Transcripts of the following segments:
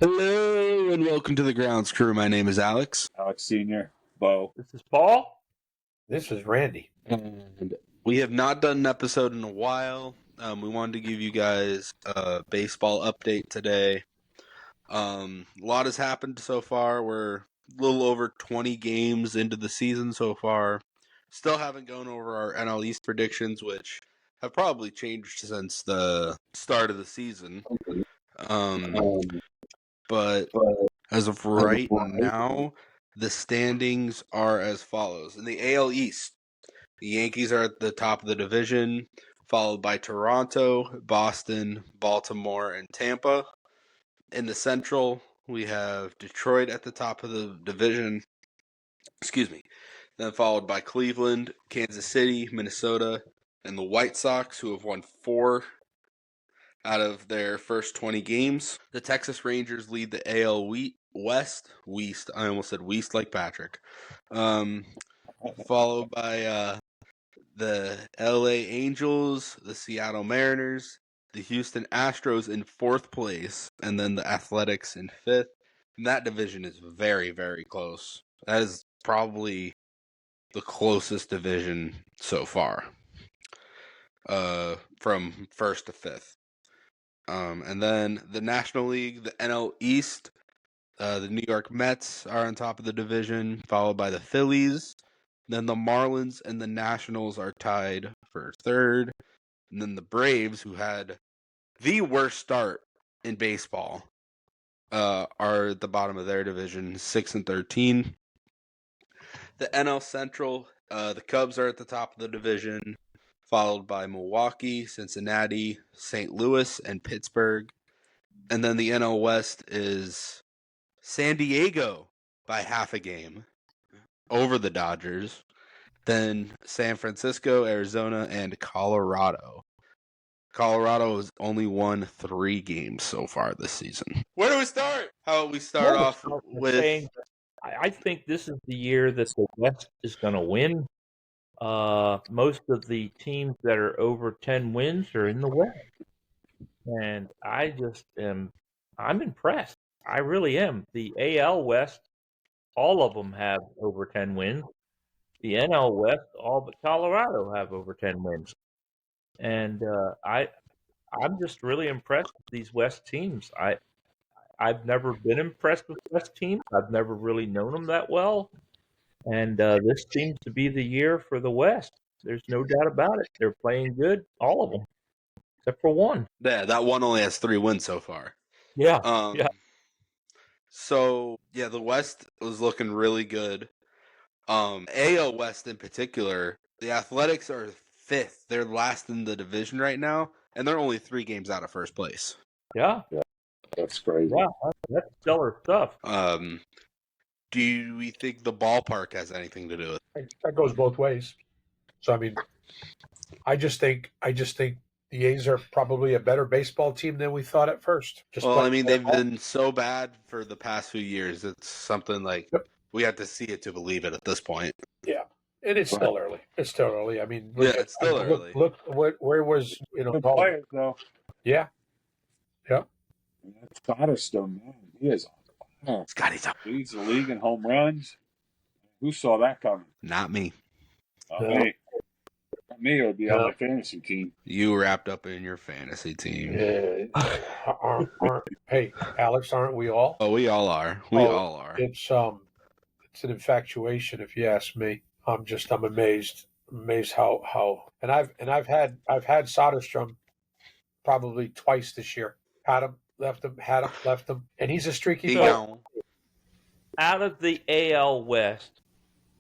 Hello and welcome to the Grounds Crew. My name is Alex. Alex Sr., Bo. This is Paul. This is Randy. And we have not done an episode in a while. We wanted to give you guys a baseball update today. A lot has happened so far. We're a little over 20 games into the season so far. Still haven't gone over our NL East predictions, which have probably changed since the start of the season. But as of right now, the standings are as follows. In the AL East, the Yankees are at the top of the division, followed by Toronto, Boston, Baltimore, and Tampa. In the Central, we have Detroit at the top of the division. Then followed by Cleveland, Kansas City, Minnesota, and the White Sox, who have won 4 out of their first 20 games. The Texas Rangers lead the AL West. I almost said West like Patrick. Followed by the LA Angels, the Seattle Mariners, the Houston Astros in 4th place, and then the Athletics in 5th. And that division is very, very close. That is probably the closest division so far, from 1st to 5th. And then the National League, the NL East, the New York Mets are on top of the division, followed by the Phillies. Then the Marlins and the Nationals are tied for 3rd. And then the Braves, who had the worst start in baseball, are at the bottom of their division, 6 and 13. The NL Central, the Cubs are at the top of the division, followed by Milwaukee, Cincinnati, St. Louis, and Pittsburgh. And then the NL West is San Diego by half a game over the Dodgers. Then San Francisco, Arizona, and Colorado. Colorado has only won 3 games so far this season. Where do we start? How about we start off with... I think this is the year that the West is going to win. Most of the teams that are over 10 wins are in the West. And I'm impressed. I really am. The AL West, all of them have over 10 wins. The NL West, all but Colorado have over 10 wins. And I'm just really impressed with these West teams. I've never been impressed with West teams. I've never really known them that well. And this seems to be the year for the West. There's no doubt about it. They're playing good, all of them, except for one. Yeah, that one only has 3 wins so far. Yeah. So, yeah, the West was looking really good. AL West in particular, the Athletics are 5th. They're last in the division right now, and they're only 3 games out of first place. Yeah. That's crazy. Yeah, that's stellar stuff. Do we think the ballpark has anything to do with it? That goes both ways. So I mean, I just think the A's are probably a better baseball team than we thought at first. They've been so bad for the past few years. It's something like we have to see it to believe it at this point. Yeah, and it's still early. It's still early. I mean, it's still early. Look, where was Good players though. Yeah. That's Soderstrom, man. He is on fire. Scotty's up. Leads the league in home runs. Who saw that coming? Not me. Me. Me, it would be on my fantasy team. You wrapped up in your fantasy team. Hey, Alex, aren't we all? Oh, we all are. We all are. It's an infatuation, if you ask me. I'm amazed how and I've had Soderstrom probably twice this year. Had him, left him, had him, left him, and he's a streaky player. Out of the AL West,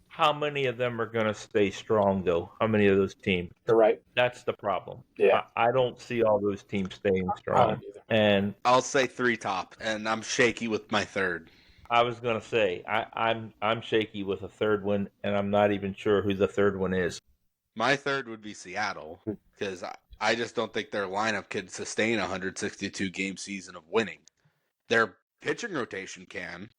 how many of them are going to stay strong, though? How many of those teams? You're right. That's the problem. Yeah. I don't see all those teams staying strong. And I'll say 3 top, and I'm shaky with my 3rd. I was going to say, I'm shaky with a 3rd one, and I'm not even sure who the 3rd one is. My 3rd would be Seattle, because I just don't think their lineup can sustain a 162-game season of winning. Their pitching rotation can,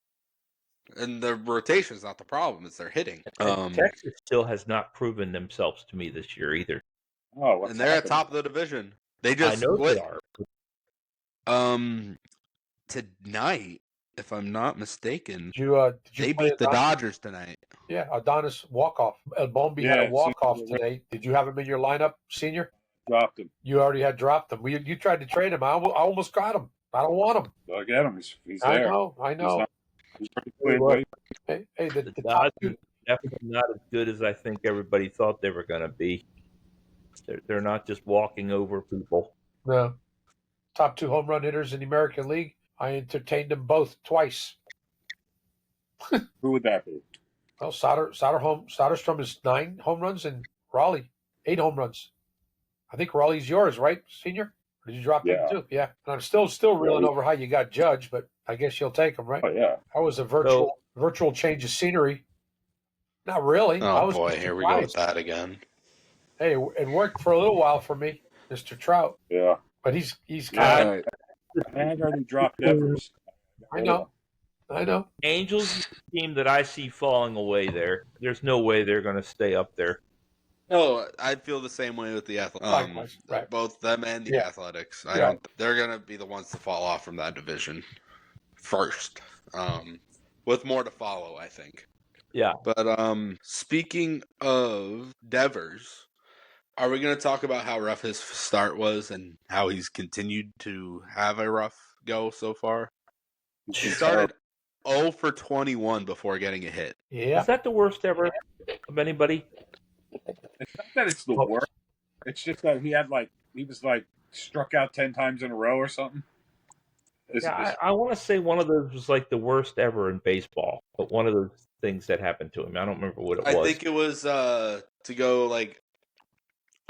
and the rotation is not the problem; it's their hitting. Texas still has not proven themselves to me this year either. And they're at top of the division. They just I know split. they are. tonight, if I'm not mistaken. Did you They play beat the Adonis? Dodgers tonight. Yeah, Adonis walk-off. Bombi had a Yeah, walk-off so- today. Did you have him in your lineup, Senior? Dropped him. You already had dropped him. You tried to trade him. I almost got him. I don't want him. I'll get him. He's I there. know. He's ready to Tell you win, what, baby. Hey, the the top two. Dodgers are definitely not as good as I think everybody thought they were going to be. They're not just walking over people. No, top 2 home run hitters in the American League. I entertained them both twice. Who would that be? Well, Soderstrom is 9 home runs, and Raleigh 8 home runs. I think Raleigh's yours, right, Senior? Or did you drop him too? Yeah. And I'm still reeling over how you got Judge, but I guess you'll take him, right? Oh yeah. That was a virtual change of scenery. Not really. I Oh was boy, just here we go with surprised. that again. Hey, it worked for a little while for me, Mr. Trout, Yeah. but he's kind of. I had already dropped Devers. I know. Angels is the team that I see falling away there. There's no way they're going to stay up there. No, I feel the same way with the Athletics. Likewise, right. Both them and the Yeah. Athletics. Yeah. They're gonna be the ones to fall off from that division first. With more to follow, I think. Yeah. But speaking of Devers, are we gonna talk about how rough his start was and how he's continued to have a rough go so far? He started 0 for 21 before getting a hit. Yeah. Is that the worst ever of anybody? It's not that it's the worst. It's just that he was struck out 10 times in a row or something. I want to say one of those was like the worst ever in baseball, but one of those things that happened to him. I don't remember what it was. I think it was to go like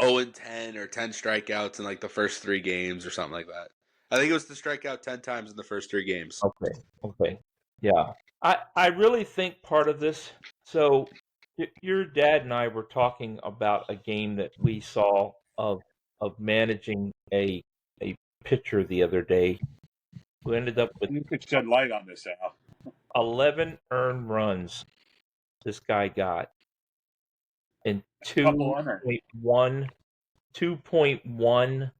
0-10 or 10 strikeouts in like the first 3 games or something like that. I think it was to strike out 10 times in the first 3 games. Okay. Yeah. I really think part of this, so your dad and I were talking about a game that we saw of managing a pitcher the other day who ended up with You could shed light on this, Al. 11 earned runs this guy got in Couple unearned. 2.1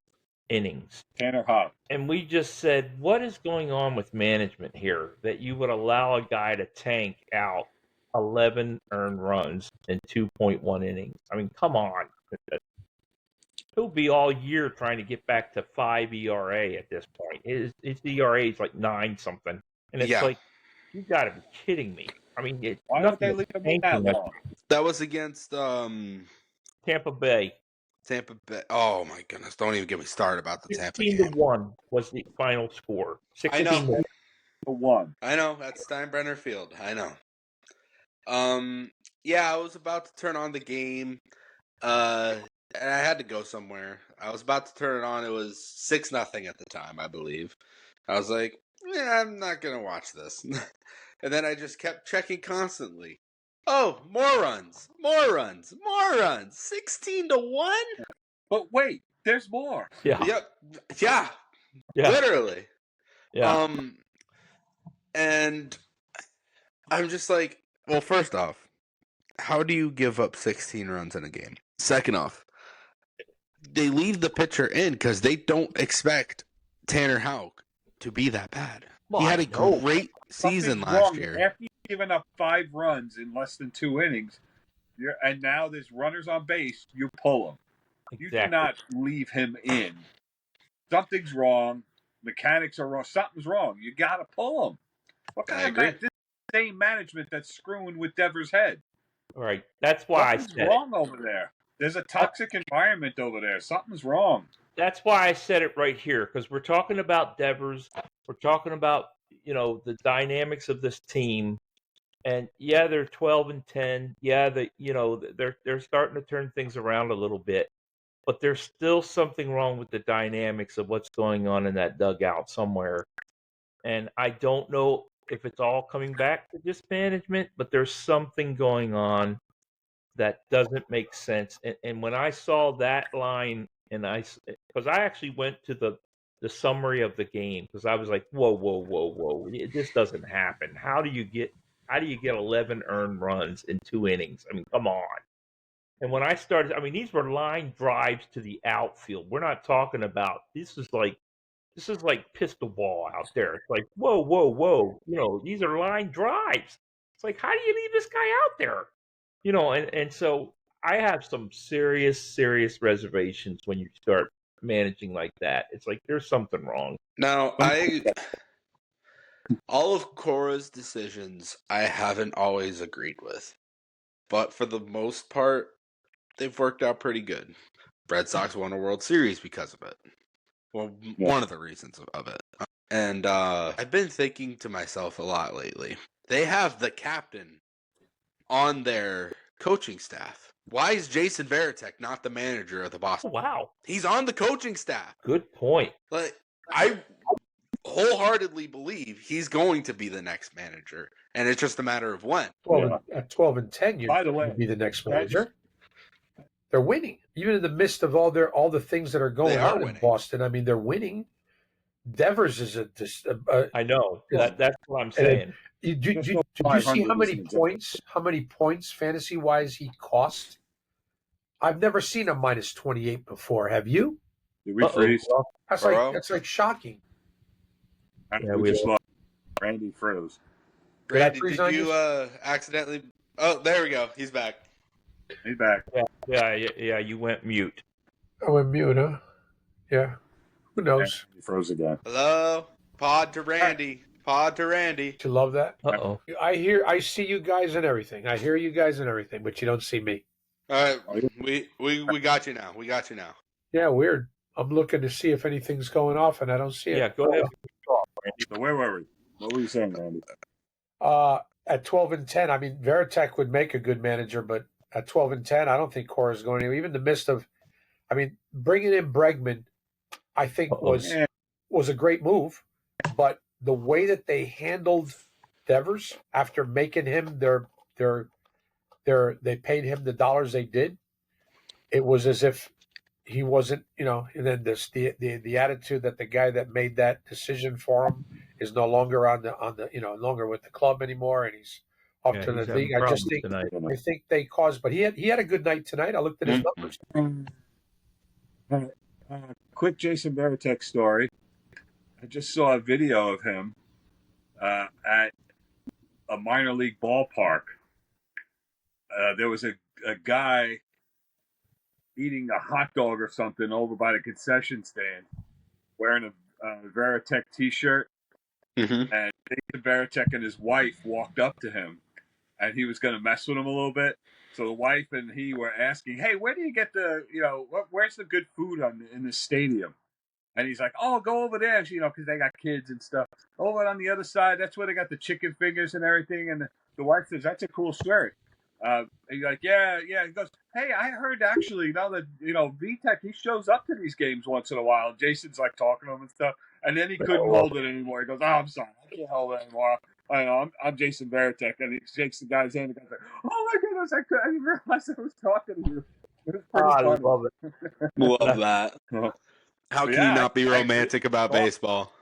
innings. Tanner Houck. And we just said, what is going on with management here that you would allow a guy to tank out 11 earned runs in 2.1 innings? I mean, come on. He'll be all year trying to get back to 5 ERA at this point. His ERA is like 9 something. And it's like, you got to be kidding me. I mean, Why would they leave him in that long? That was against Tampa Bay. Tampa Bay. Oh my goodness! Don't even get me started about the Tampa 16-1 was the final score. 16 I know. 1. I know that's Steinbrenner Field. I know. Yeah, I was about to turn on the game. And I had to go somewhere. I was about to turn it on. It was 6-0 at the time, I believe. I was like, yeah, I'm not gonna watch this. And then I just kept checking constantly. Oh, more runs, 16-1. But wait, there's more. Yeah. Yep. Yeah. Literally. Yeah. And I'm just like, well, first off, how do you give up 16 runs in a game? Second off, they leave the pitcher in because they don't expect Tanner Houck to be that bad. Well, he had a great season last year. After you've given up 5 runs in less than 2 innings, and now there's runners on base, you pull him. You do not leave him in. Something's wrong. Mechanics are wrong. Something's wrong. You got to pull him. What kind of this same management that's screwing with Devers' head? All right. That's why Something's wrong over there. There's a toxic environment over there. Something's wrong. That's why I said it right here, because we're talking about Devers. We're talking about, the dynamics of this team. And yeah, they're 12-10. Yeah, they're starting to turn things around a little bit. But there's still something wrong with the dynamics of what's going on in that dugout somewhere. And I don't know if it's all coming back to just management, but there's something going on that doesn't make sense. And when I saw that line, because I actually went to the summary of the game, because I was like, whoa, this doesn't happen. How do you get 11 earned runs in 2 innings? I mean, come on. And when I started, these were line drives to the outfield. We're not talking about, this is like this is like pistol ball out there. It's like, whoa, whoa, whoa. These are line drives. It's like, how do you leave this guy out there? And so I have some serious reservations when you start managing like that. It's like there's something wrong. Now, all of Cora's decisions I haven't always agreed with, but for the most part, they've worked out pretty good. Red Sox won a World Series because of it. Well, one of the reasons of it. And I've been thinking to myself a lot lately. They have the captain on their coaching staff. Why is Jason Varitek not the manager of the Boston? Oh, wow. He's on the coaching staff. Good point. Like, I wholeheartedly believe he's going to be the next manager, and it's just a matter of when. At 12 and 10, By the way, you'd be the next manager. They're winning, even in the midst of all the things that are going on in Boston. I mean, they're winning. Devers is I know that's what I'm saying. Did you see how many points fantasy wise he cost? I've never seen a minus 28 before. Have you? Did we freeze? That's like shocking. We just lost. Randy froze. Randy, did you accidentally? Oh, there we go. He's back. He's back. Yeah. You went mute. I went mute, huh? Yeah. Who knows? He froze again. Hello, pod to Randy. Pod to Randy. You love that? Uh-oh. I see you guys and everything. I hear you guys and everything, but you don't see me. All right, we got you now. We got you now. Yeah, weird. I'm looking to see if anything's going off, and I don't see it. Yeah, go ahead. So where were we? What were you saying, Randy? At 12 and 10, I mean, Varitek would make a good manager, but at 12 and 10, I don't think Cora's going to. Even in the midst of, I mean, bringing in Bregman, I think was a great move, but the way that they handled Devers after making him they paid him the dollars they did, it was as if he wasn't, and then the attitude that the guy that made that decision for him is no longer no longer with the club anymore, and he's off to the league. I think they caused, but he had a good night tonight. I looked at his numbers. Quick Jason Varitek story. I just saw a video of him at a minor league ballpark. There was a guy eating a hot dog or something over by the concession stand, wearing a Varitek T-shirt. Mm-hmm. And Jason Varitek and his wife walked up to him, and he was going to mess with him a little bit. So the wife and he were asking, "Hey, where do you get where's the good food in the stadium?" And he's like, "Oh, go over there, because they got kids and stuff. Over on the other side, that's where they got the chicken fingers and everything." And the wife says, "That's a cool shirt." And he's like, yeah. He goes, "Hey, I heard actually now that VTech, he shows up to these games once in a while." Jason's like talking to him and stuff, and then he couldn't hold it anymore. He goes, "Oh, I'm sorry, I can't hold it anymore. I know, I'm Jason Varitek," and he shakes the guy's hand. The guy's like, "Oh my goodness, I didn't realize I was talking to you." It was pretty funny. I love it. Love that. How can you not be romantic about baseball?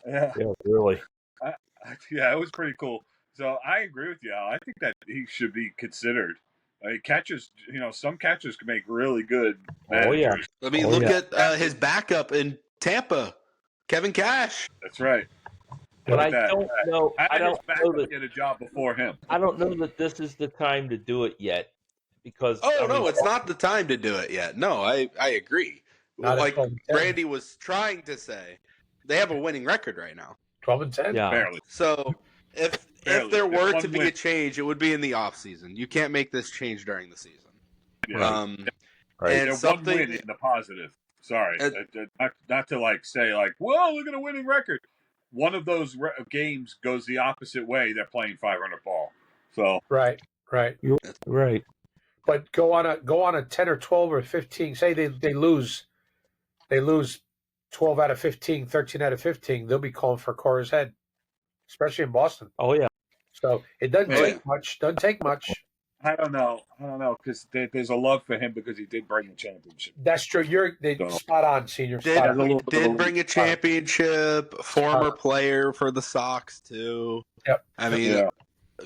Yeah, really. It was pretty cool. So I agree with you, Al. I think that he should be considered. I mean, catchers, some catchers can make really good managers. Oh, yeah. I mean, look at his backup in Tampa, Kevin Cash. That's right. But I don't know. I don't know that get a job before him. I don't know that this is the time to do it yet, because no, it's not the time to do it yet. No, I agree. Like Randy was trying to say, they have a winning record right now. 12 and 10, barely. So if there were to be a change, it would be in the off season. You can't make this change during the season. Yeah. Right. And one win in the positive. Sorry, not to say whoa, look at a winning record. One of those games goes the opposite way. They're playing 500 ball. So right. You're right. But go on a 10 or 12 or 15. Say they lose 12 out of 15, 13 out of 15. They'll be calling for Cora's head, especially in Boston. Oh yeah. So it doesn't take much. Doesn't take much. I don't know, because there's a love for him because he did bring a championship. That's true. You're spot on, senior. Did bring a championship. Former player for the Sox too. Yep. I mean,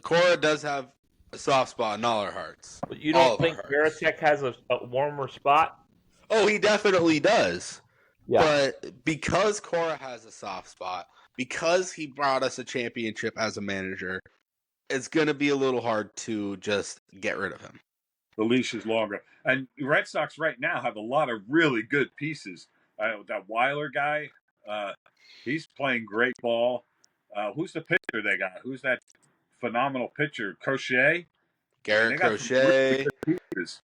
Cora does have a soft spot in all our hearts. But you don't think Varitek has a warmer spot? Oh, he definitely does. Yeah. But because Cora has a soft spot, because he brought us a championship as a manager, it's going to be a little hard to just get rid of him. The leash is longer. And the Red Sox right now have a lot of really good pieces. That Weiler guy, he's playing great ball. Who's the pitcher they got? Who's that phenomenal pitcher? Crochet? Garrett They got some really Crochet, good pieces.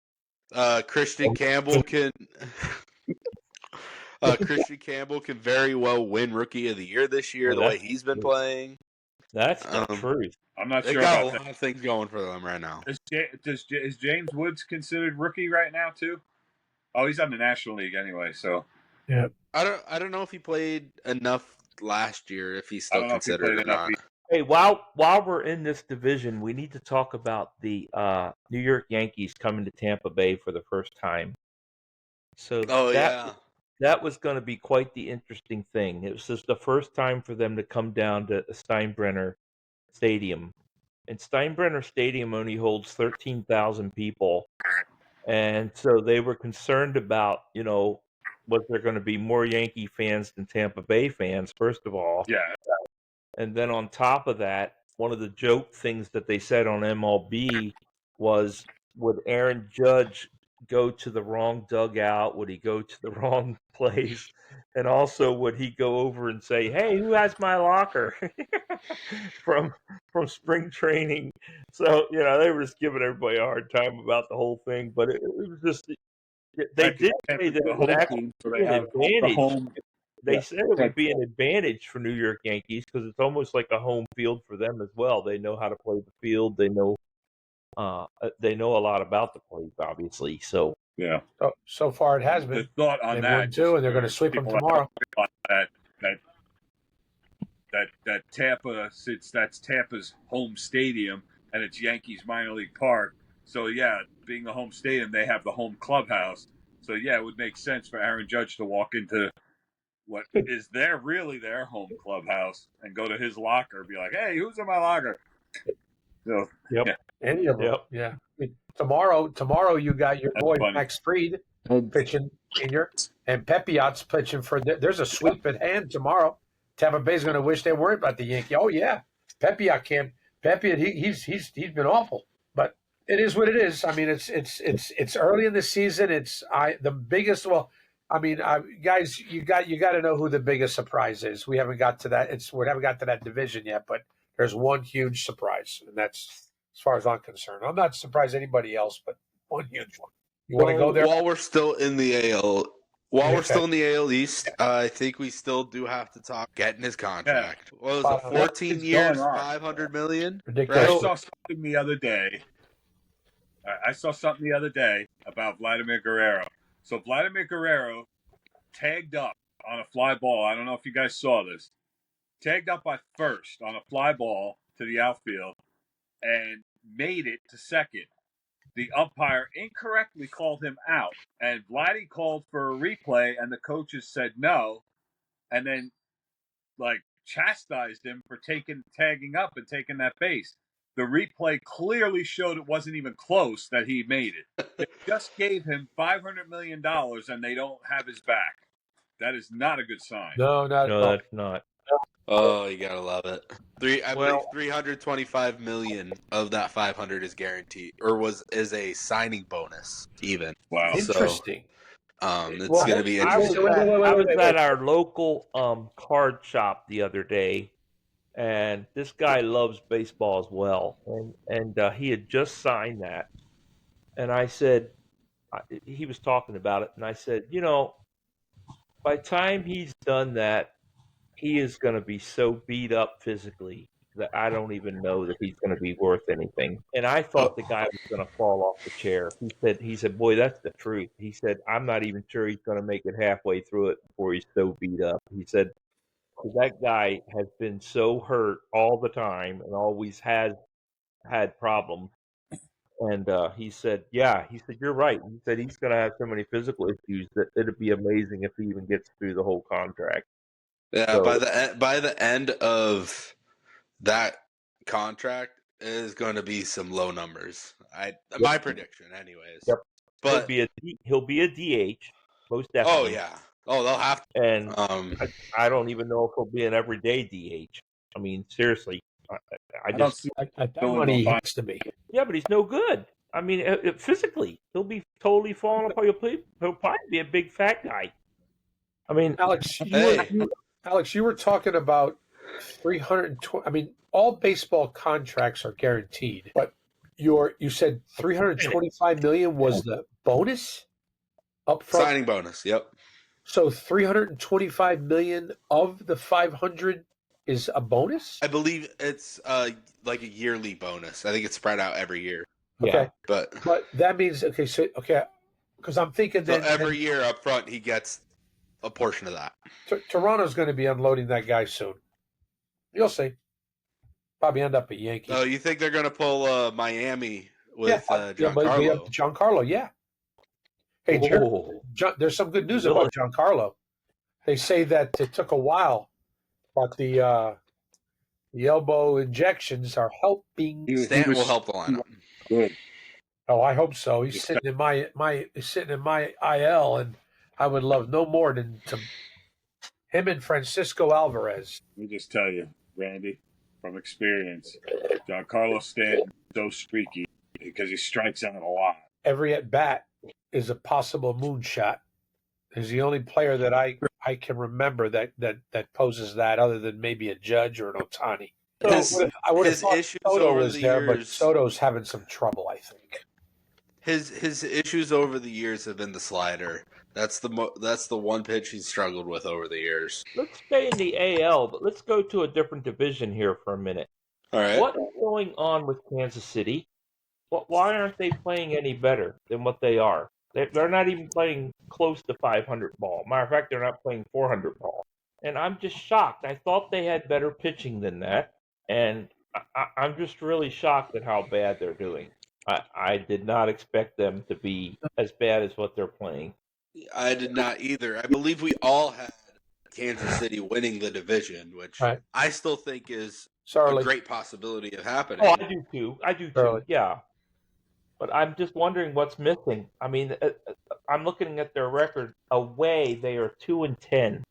Christian Campbell can. Christian Campbell can very well win Rookie of the Year this year, Well, the way he's been playing. That's the truth. I'm not They sure got a about lot that. of things going for them right now. Is James Woods considered rookie right now too? Oh, he's on the National League anyway, so Yeah. I don't know if he played enough last year, if he's I still don't know if he considered played or enough. not. Hey, while we're in this division, we need to talk about the New York Yankees coming to Tampa Bay for the first time. So Oh yeah, that was going to be quite the interesting thing. It was just the first time for them to come down to Steinbrenner Stadium. And Steinbrenner Stadium only holds 13,000 people. And so they were concerned about, was there going to be more Yankee fans than Tampa Bay fans, first of all. Yeah, And then on top of that, one of the joke things that they said on MLB was, would Aaron Judge go to the wrong dugout? Would he go to the wrong place? And also, would he go over and say, "Hey, who has my locker?" from spring training. So they were just giving everybody a hard time about the whole thing. But it was just they did say that the it would home actually team, so be they an have the advantage. home. They Yeah. said it would be an advantage for New York Yankees because it's almost like a home field for them as well. They know how to play the field. They know a lot about the place, obviously. So Yeah. So far, it has been. The thought on They've that, won two, and they're going to sweep them tomorrow. That Tampa, since that's Tampa's home stadium and it's Yankees minor league park. So yeah, being the home stadium, they have the home clubhouse. So yeah, it would make sense for Aaron Judge to walk into what is really their home clubhouse and go to his locker and be like, "Hey, who's in my locker?" So Yep. yeah, Any of them. Yep. Yeah. I mean, tomorrow you got your that's boy funny. Max Fried pitching senior, and Pepiot's pitching for. There's a sweep at hand tomorrow. Tampa Bay's going to wish they weren't about the Yankee. Oh yeah, Pepiot can't. Pepiot, he's been awful, but it is what it is. I mean, it's early in the season. It's the biggest. Well, I mean, guys, you got to know who the biggest surprise is. We haven't got to that. We haven't got to that division yet, but there's one huge surprise, and that's as far as I'm concerned. I'm not surprised anybody else, but one huge one. You want to go there? While we're still in the AL, we're Okay. still in the AL East, I think we still do have to talk getting his contract. What was it? 14 years, going on? $500 million. Ridiculous. I saw something the other day. About Vladimir Guerrero. So Vladimir Guerrero tagged up on a fly ball. I don't know if you guys saw this. Tagged up by first on a fly ball to the outfield and made it to second. The umpire incorrectly called him out, and Vladdy called for a replay, and the coaches said no, and then chastised him for tagging up and taking that base. The replay clearly showed it wasn't even close that he made it. They just gave him $500 million, and they don't have his back. That is not a good sign. No, not at all. that's not. Oh, you gotta love it. I Well- believe $325 million of that 500 is guaranteed, or is a signing bonus even. Wow. Interesting. It's Well, gonna be I was interesting. at our local card shop the other day, and this guy loves baseball as well, and he had just signed that, and I said, he was talking about it, and I said, by the time he's done that, he is going to be so beat up physically that I don't even know that he's going to be worth anything. And I thought the guy was going to fall off the chair. He said, boy, that's the truth. He said, I'm not even sure he's going to make it halfway through it before he's so beat up. He said, that guy has been so hurt all the time and always has had problems. And he said, you're right. He said he's going to have so many physical issues that it'd be amazing if he even gets through the whole contract. Yeah, So- by the end of that contract is going to be some low numbers. My prediction, anyways. Yep. But he'll be a DH, most definitely. oh yeah, Oh, they'll have to. And I don't even know if he'll be an everyday DH. I mean, seriously, I don't just see At that going money, to he find. has to be. yeah, but he's no good. I mean, physically, he'll be totally falling apart. He'll probably be a big fat guy. I mean, Alex, Hey. you were talking about 320. I mean, all baseball contracts are guaranteed, but you said 325 million was the bonus up front. Signing bonus. Yep. So 325 million of the 500 is a bonus. I believe it's like a yearly bonus. I think it's spread out every year. yeah. Okay, But but that means because I'm thinking so then every year up front, he gets a portion of that. Toronto's going to be unloading that guy soon. You'll see. Probably end up a Yankee. Oh, you think they're gonna pull Miami with but Giancarlo? Giancarlo, yeah. Hey, Jared, Oh, there's some good news really? about Giancarlo. They say that it took a while, but the elbow injections are helping. Stanton will help the lineup. Good. Oh, I hope so. He's sitting in my IL, and I would love no more than to him and Francisco Alvarez. Let me just tell you, Randy, from experience, Giancarlo Stanton is so streaky because he strikes out a lot. Every at bat is a possible moonshot. He's the only player that I can remember that poses that, other than maybe a Judge or an Otani. I would have His thought issues Soto over was the there, but years. Soto's having some trouble, I think. His issues over the years have been the slider. That's the one pitch he's struggled with over the years. Let's stay in the AL, but let's go to a different division here for a minute. All right. What is going on with Kansas City? Why aren't they playing any better than what they are? They're not even playing close to 500 ball. Matter of fact, they're not playing 400 ball. And I'm just shocked. I thought they had better pitching than that. And I'm just really shocked at how bad they're doing. I did not expect them to be as bad as what they're playing. I did not either. I believe we all had Kansas City winning the division, which Right. I still think is Sorry. a great possibility of happening. Oh, I do too. I do too. Really? Yeah. But I'm just wondering what's missing. I mean, I'm looking at their record. Away, they are 2-10.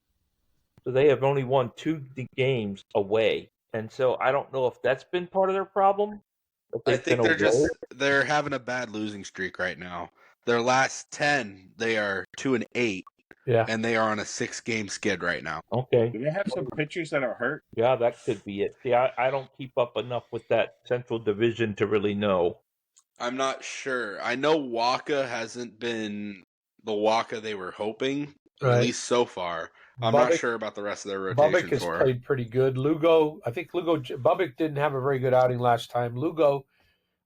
So they have only won 2 games away. And so I don't know if that's been part of their problem. I think they're having a bad losing streak right now. Their last 10, they are 2-8. Yeah. And they are on a 6-game skid right now. Okay. Do they have some pitchers that are hurt? Yeah, that could be it. See, I don't keep up enough with that Central Division to really know. I'm not sure. I know Waka hasn't been the Waka they were hoping, Right. at least so far. I'm Bubbick- not sure about the rest of their Bubbick rotation has for. played pretty good. Bubbick didn't have a very good outing last time. Lugo,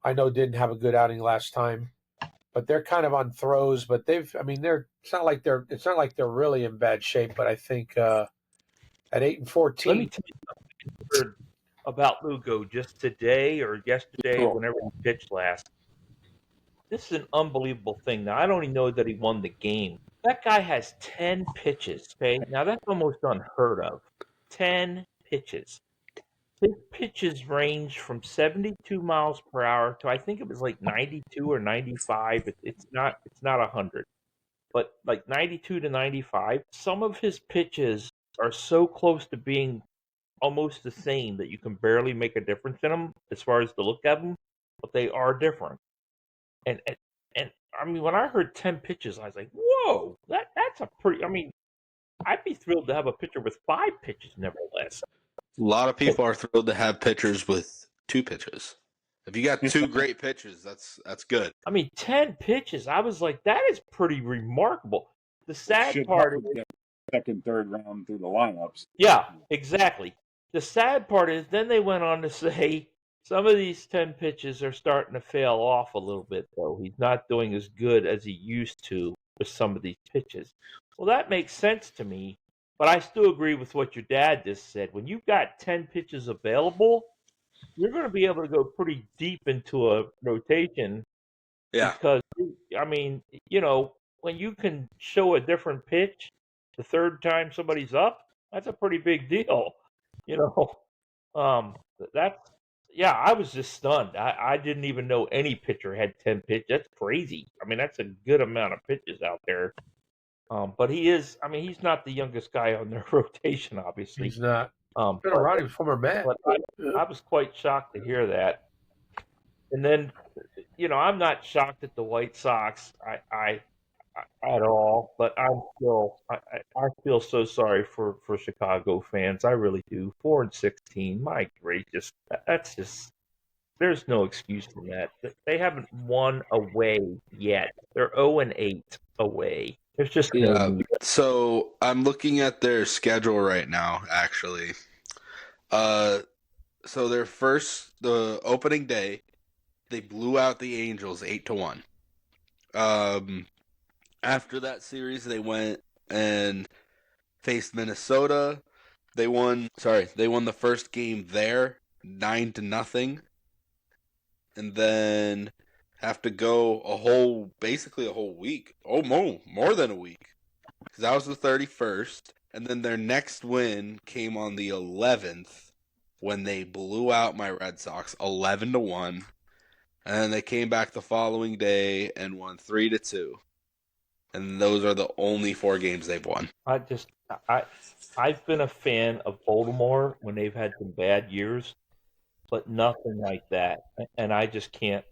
I know, didn't have a good outing last time. But they're kind of on throws. But it's not like they're really in bad shape. But I think at 8-14. Let me tell you something I heard about Lugo just today or yesterday, whenever he pitched last. This is an unbelievable thing. Now, I don't even know that he won the game. That guy has 10 pitches, okay? Now, that's almost unheard of. 10 pitches. His pitches range from 72 miles per hour to I think it was like 92 or 95. It's not 100, but like 92 to 95. Some of his pitches are so close to being almost the same that you can barely make a difference in them as far as the look of them, but they are different. And I mean, when I heard 10 pitches, I was like, whoa, that's a pretty. I mean, I'd be thrilled to have a pitcher with 5 pitches, nevertheless. A lot of people are thrilled to have pitchers with 2 pitches. If you got 2 great pitches, that's good. I mean, 10 pitches. I was like, that is pretty remarkable. The sad Should part probably is, get second, third round through the lineups. yeah, exactly. The sad part is, then they went on to say some of these 10 pitches are starting to fail off a little bit, though. He's not doing as good as he used to with some of these pitches. Well, that makes sense to me, but I still agree with what your dad just said. When you've got 10 pitches available, you're going to be able to go pretty deep into a rotation. Yeah. Because, I mean, when you can show a different pitch the third time somebody's up, that's a pretty big deal. I was just stunned. I didn't even know any pitcher had 10 pitches. That's crazy. I mean, that's a good amount of pitches out there. But he is. I mean, he's not the youngest guy on their rotation, obviously. He's not. Um, Been around. He was former Met. but I was quite shocked to hear that. And then, I'm not shocked at the White Sox. I at all, but I feel so sorry for Chicago fans. I really do. 4-16. My gracious, that's just there's no excuse for that. They haven't won away yet. They're 0-8 away. There's just no Yeah. need. So I'm looking at their schedule right now, actually. So the opening day, they blew out the Angels 8-1. After that series, they went and faced Minnesota. They won the first game there 9-0, and then have to go basically a whole week. Oh, more than a week, because that was the 31st, and then their next win came on the 11th when they blew out my Red Sox 11-1, and then they came back the following day and won 3-2. And those are the only 4 games they've won. I've been a fan of Baltimore when they've had some bad years, but nothing like that. And I just can't.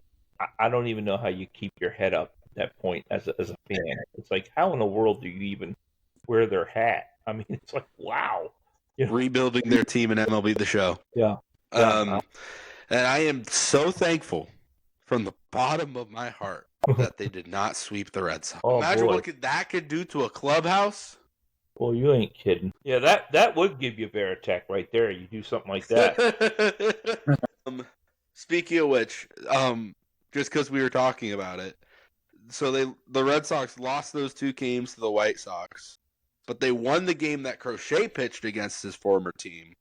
I don't even know how you keep your head up at that point as a fan. It's like, how in the world do you even wear their hat? I mean, it's like, wow. Rebuilding their team in MLB The Show. Yeah. And I am so thankful from the bottom of my heart that they did not sweep the Red Sox. Oh, Imagine boy. what that could do to a clubhouse. Well, you ain't kidding. Yeah, that would give you bear attack right there. You do something like that. Speaking of which, just because we were talking about it, so the Red Sox lost those 2 games to the White Sox, but they won the game that Crochet pitched against his former team,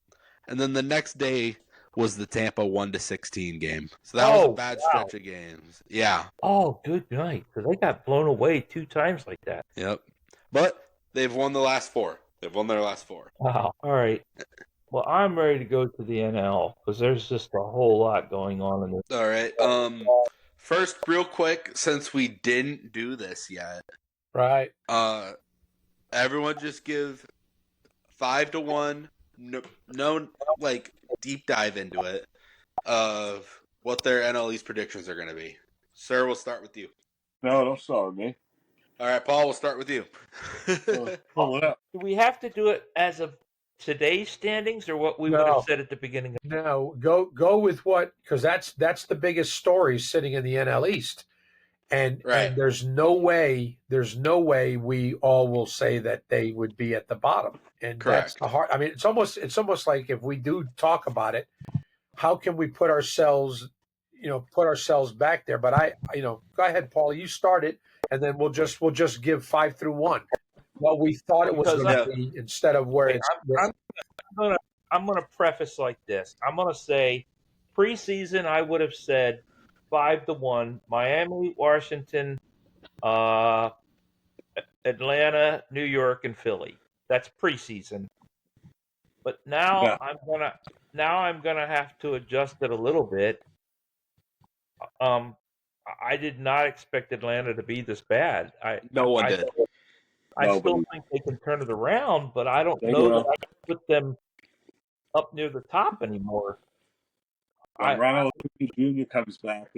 and then the next day was the Tampa 1-16 game. So that was a bad stretch of games. Yeah. Oh, good night. Because they got blown away 2 times like that. Yep. But they've won the last 4. They've won their last 4. Wow. All right. Well, I'm ready to go to the NL because there's just a whole lot going on in this. All right. First, real quick, since we didn't do this yet, Right. everyone just give 5-1. No, like deep dive into it of what their NL East predictions are going to be. Sir, we'll start with you. No, don't start with me. All right, Paul, we'll start with you. Pull it up. Do we have to do it as of today's standings or what we would have said at the beginning? No, go with what, because that's the biggest story sitting in the NL East, and there's no way we all will say that they would be at the bottom, and Correct. That's the hard. I mean, it's almost like if we do talk about it, how can we put ourselves back there? But go ahead, Paul, you start it, and then we'll just give 5 through 1. What we thought it was going to be instead of where it's. I'm going to preface like this. I'm going to say preseason, I would have said 5-1, Miami, Washington, Atlanta, New York, and Philly. That's preseason. But now I'm gonna have to adjust it a little bit. I did not expect Atlanta to be this bad. No one did. I still think they can turn it around, but I don't know that I can put them up near the top anymore. When Ronald Jr. comes back,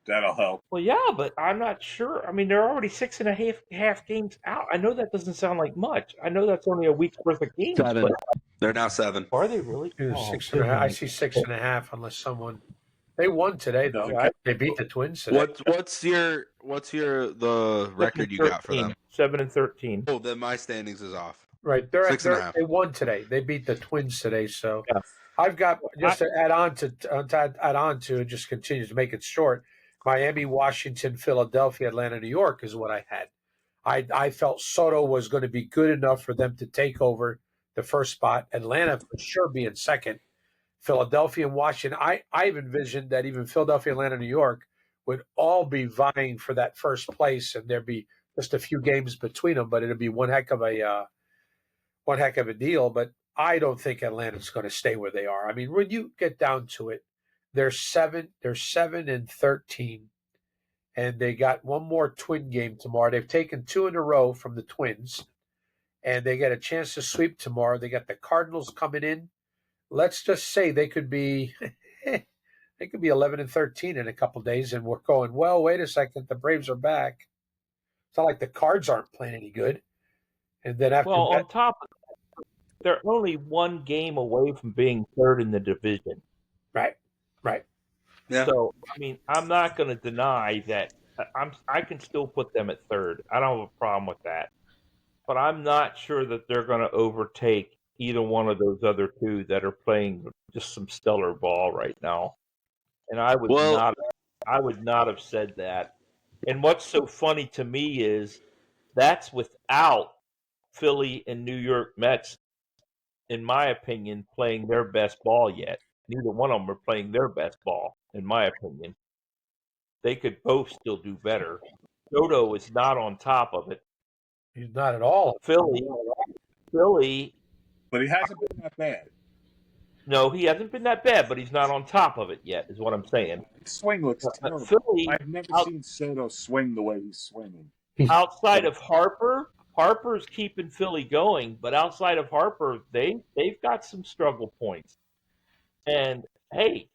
that'll help. Well, yeah, but I'm not sure. I mean, they're already 6.5 games out. I know that doesn't sound like much. I know that's only a week's worth of games. 7. They're now 7. Are they really? 6.5. I see 6.5 unless someone. They won today though. They beat the Twins today. What's the record you got for them? 7-13. Oh, then my standings is off. Right, they won today. They beat the Twins today. So I've got just to add on to and just continue to make it short. Miami, Washington, Philadelphia, Atlanta, New York is what I had. I felt Soto was going to be good enough for them to take over the first spot. Atlanta for sure being second. Philadelphia and Washington. I've envisioned that even Philadelphia, Atlanta, New York would all be vying for that first place, and there'd be just a few games between them, but it'd be one heck of a deal. But I don't think Atlanta's going to stay where they are. I mean, when you get down to it, they're 7-13, and they got one more Twin game tomorrow. They've taken 2 in a row from the Twins, and they get a chance to sweep tomorrow. They got the Cardinals coming in. Let's just say they could be 11-13 in a couple of days, and we're going, well, wait a second, the Braves are back. It's not like the Cards aren't playing any good. And then after Well, that, on top of that, they're only one game away from being third in the division. right. Yeah. So, I mean, I'm not going to deny that I can still put them at third. I don't have a problem with that. But I'm not sure that they're going to overtake either one of those other two that are playing just some stellar ball right now. And I would Well, not have said that. And what's so funny to me is that's without Philly and New York Mets, in my opinion, playing their best ball yet. Neither one of them are playing their best ball, in my opinion. They could both still do better. Soto is not on top of it. He's not at all. Philly, But he hasn't been that bad. no, he hasn't been that bad, but he's not on top of it yet, is what I'm saying. His swing looks terrible. Philly, I've never seen Soto swing the way he's swinging. outside of Harper's keeping Philly going, but outside of Harper, they've got some struggle points. And hey,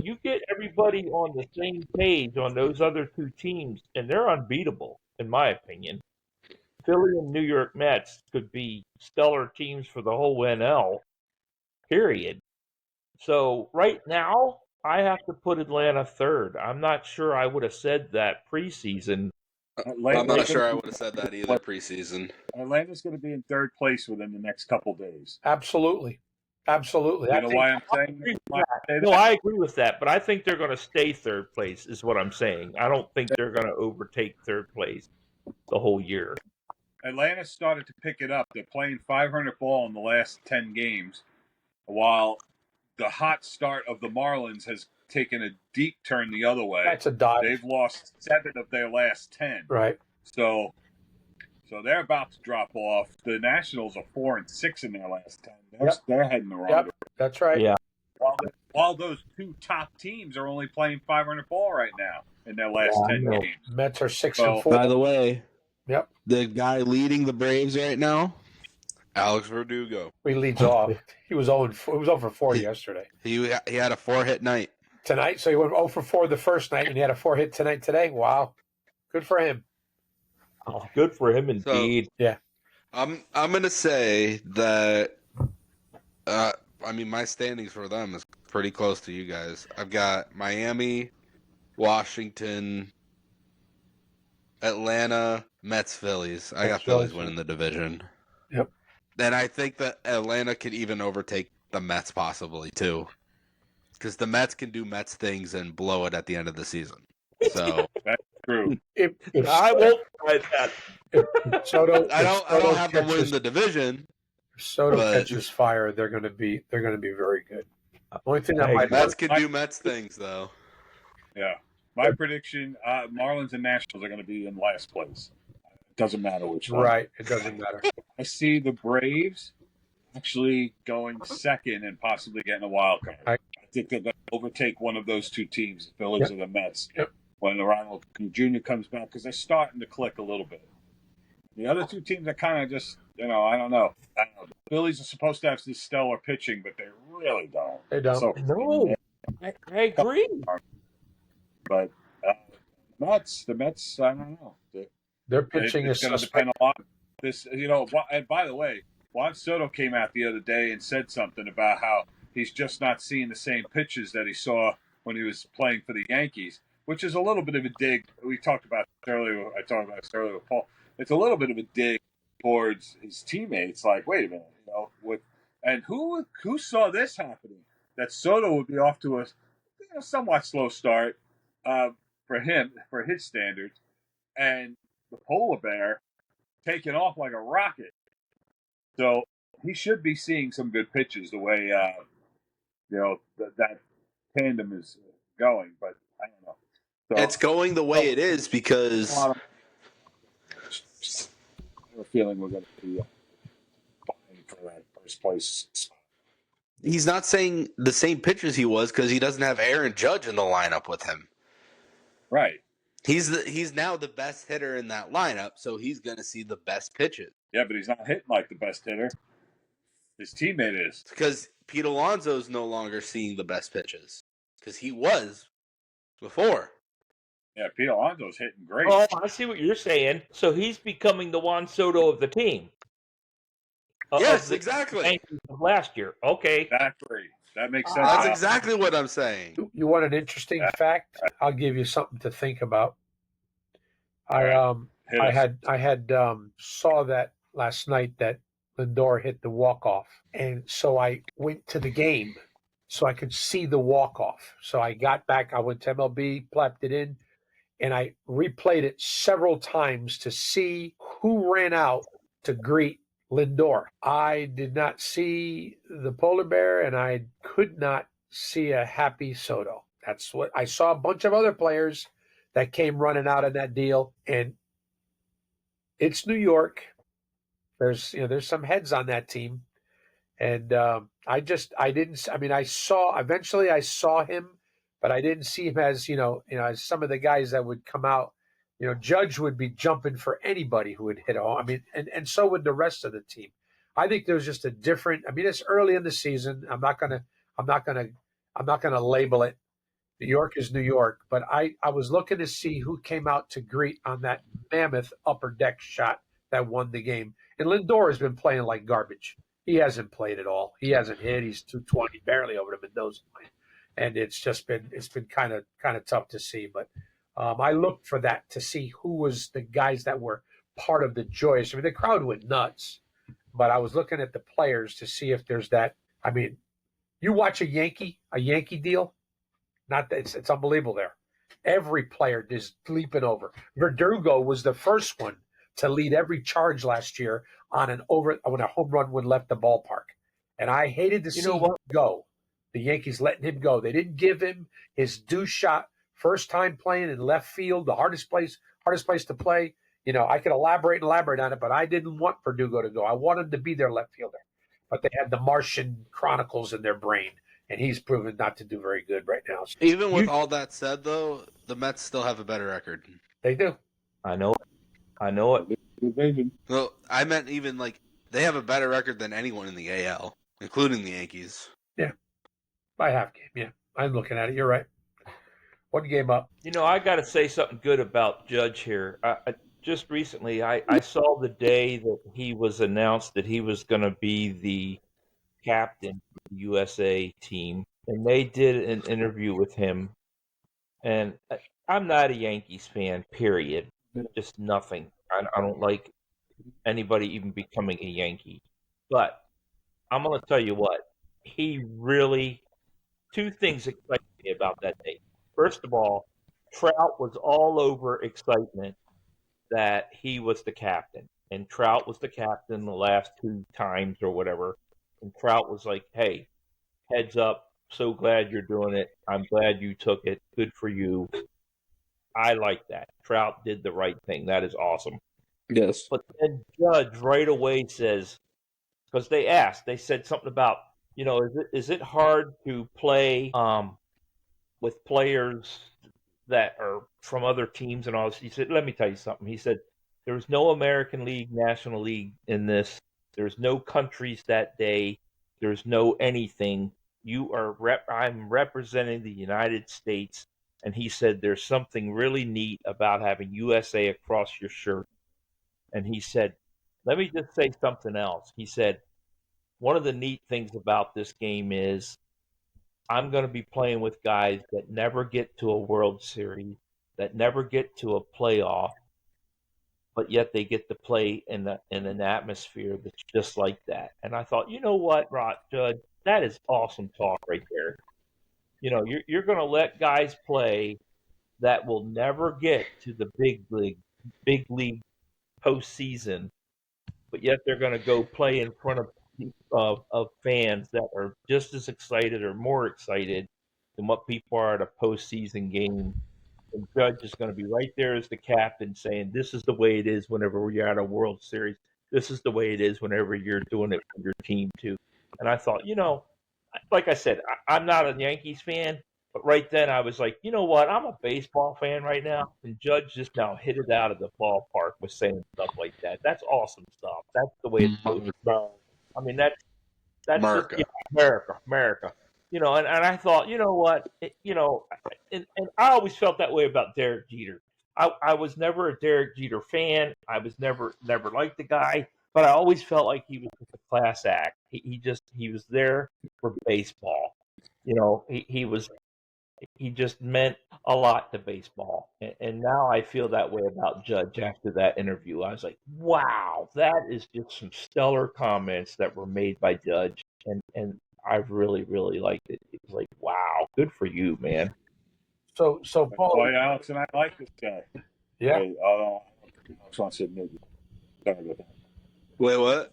you get everybody on the same page on those other two teams, and they're unbeatable, in my opinion. Philly and New York Mets could be stellar teams for the whole NL, period. So right now, I have to put Atlanta third. I'm not sure I would have said that preseason. I'm not sure I would have said that either preseason. Atlanta's going to be in third place within the next couple days. Absolutely. You know why I'm saying that? No, I agree with that, but I think they're going to stay third place, is what I'm saying. I don't think they're going to overtake third place the whole year. Atlanta started to pick it up. They're playing 500 ball in the last 10 games, while the hot start of the Marlins has taken a deep turn the other way. That's a dive. They've lost 7 of their last 10. Right. So they're about to drop off. The Nationals are 4-6 in their last 10. They're heading the wrong direction. That's right. Yeah. While those two top teams are only playing 500 ball right now in their last 10 games. Mets are 6 So- and 4. By the way, Yep. the guy leading the Braves right now, Alex Verdugo. He leads off. He was 0 for 4 yesterday. He had a 4-hit night Tonight, so he went 0 for 4 the first night, and he had a 4-hit today. Wow. Good for him. Oh, good for him indeed. I'm gonna say that. I mean, my standings for them is pretty close to you guys. I've got Miami, Washington, Atlanta, Mets, Phillies. I got Phillies winning the division. Yep. And I think that Atlanta could even overtake the Mets possibly too, because the Mets can do Mets things and blow it at the end of the season. So True. If I won't try that. Soto, I don't have to win the division. If Soto but- catches fire, they're going to be very good. Only thing that Hey, might Mets can do Mets things though. Yeah. My prediction, Marlins and Nationals are going to be in last place. Doesn't matter which one. right. It doesn't matter. I see the Braves actually going second and possibly getting a wild card. I think they're going to overtake one of those two teams, the Phillies or the Mets, when Ronald Jr. comes back, because they're starting to click a little bit. The other two teams are kind of just, I don't know. The Phillies are supposed to have this stellar pitching, but they really don't. They don't. So, No, I agree. but the Mets, I don't know. Their pitching It's is going to depend a lot. And by the way, Juan Soto came out the other day and said something about how he's just not seeing the same pitches that he saw when he was playing for the Yankees, which is a little bit of a dig. We talked about this earlier. I talked about this earlier with Paul. It's a little bit of a dig towards his teammates. Like, wait a minute, and who saw this happening? That Soto would be off to a somewhat slow start for his standards, and the polar bear taking off like a rocket. So he should be seeing some good pitches the way that tandem is going. But I don't know. So, It's going the way it is because I have a feeling we're going to be fighting for that first place spot. he's not saying the same pitches he was because he doesn't have Aaron Judge in the lineup with him. Right. He's now the best hitter in that lineup, so he's going to see the best pitches. Yeah, but he's not hitting like the best hitter. His teammate is. Because Pete Alonso's no longer seeing the best pitches. Because he was before. Yeah, Pete Alonso's hitting great. Oh, I see what you're saying. So he's becoming the Juan Soto of the team. Yes, of the exactly. Yankees of last year. Okay. Exactly. That makes sense. That's now. exactly what I'm saying. You want an interesting fact? I'll give you something to think about. Hit us. I had saw that last night that Lindor hit the walk off, and so I went to the game so I could see the walk off. So I got back. I went to MLB, plapped it in, and I replayed it several times to see who ran out to greet Lindor. I did not see the polar bear, and I could not see a happy Soto. That's what I saw. A bunch of other players that came running out of that deal, and it's New York. There's some heads on that team, and I didn't. I mean, I saw him, but I didn't see him as as some of the guys that would come out. Judge would be jumping for anybody who would hit home. I mean, and so would the rest of the team. I think there was just a different. I mean, it's early in the season. I'm not gonna label it. New York is New York, but I was looking to see who came out to greet on that mammoth upper deck shot that won the game. And Lindor has been playing like garbage. He hasn't played at all. He hasn't hit. He's 220, barely over the Mendoza line, and it's been kind of tough to see. But I looked for that to see who was the guys that were part of the joyous. I mean, the crowd went nuts, but I was looking at the players to see if there's that. I mean, you watch a Yankee deal. Not that it's unbelievable there. Every player is leaping over. Verdugo was the first one to lead every charge last year on when a home run would left the ballpark. And I hated to see him go. The Yankees letting him go. They didn't give him his due shot. First time playing in left field, the hardest place to play. I could elaborate on it, but I didn't want Verdugo to go. I wanted him to be their left fielder. But they had the Martian Chronicles in their brain. And he's proven not to do very good right now. Even with all that said, though, the Mets still have a better record. They do. I know it. Well, I meant even they have a better record than anyone in the AL, including the Yankees. Yeah, by half game. Yeah, I'm looking at it. You're right. One game up. I got to say something good about Judge here. Just recently, I saw the day that he was announced that he was going to be the captain of the USA team, and they did an interview with him. And I'm not a Yankees fan, period. Just nothing. I don't like anybody even becoming a Yankee. But I'm going to tell you what, two things excite me about that day. First of all, Trout was all over excitement that he was the captain. And Trout was the captain the last two times or whatever. And Trout was like, hey, heads up, so glad you're doing it. I'm glad you took it. Good for you. I like that. Trout did the right thing. That is awesome. Yes. But then Judge right away says, because they said something about, is it hard to play with players that are from other teams and all this? He said, let me tell you something. He said, there's no American League, National League in this. There's no countries that day. There's no anything. I'm representing the United States. And he said, there's something really neat about having USA across your shirt. And he said, let me just say something else. He said, one of the neat things about this game is I'm going to be playing with guys that never get to a World Series, that never get to a playoff, but yet they get to play in an atmosphere that's just like that. And I thought, you know what, Judge, that is awesome talk right there. You're going to let guys play that will never get to the big league postseason, but yet they're going to go play in front of fans that are just as excited or more excited than what people are at a postseason game. And Judge is going to be right there as the captain saying, this is the way it is whenever you're at a World Series. This is the way it is whenever you're doing it for your team, too. And I thought, like I said, I'm not a Yankees fan, But right then I was like, you know what? I'm a baseball fan right now, and Judge just now hit it out of the ballpark with saying stuff like that. That's awesome stuff. That's the way it's supposed to be. I mean, that's just America. America. And I thought, you know what, and I always felt that way about Derek Jeter. I was never a Derek Jeter fan. I was never liked the guy, but I always felt like he was just a class act. He was there for baseball. He just meant a lot to baseball. And now I feel that way about Judge after that interview. I was like, wow, that is just some stellar comments that were made by Judge. And I really, really liked it. It was like, wow, good for you, man. So Paul, Why Alex and I like this guy. yeah. Wait, Alex wants to maybe. Sorry about that. Wait, what?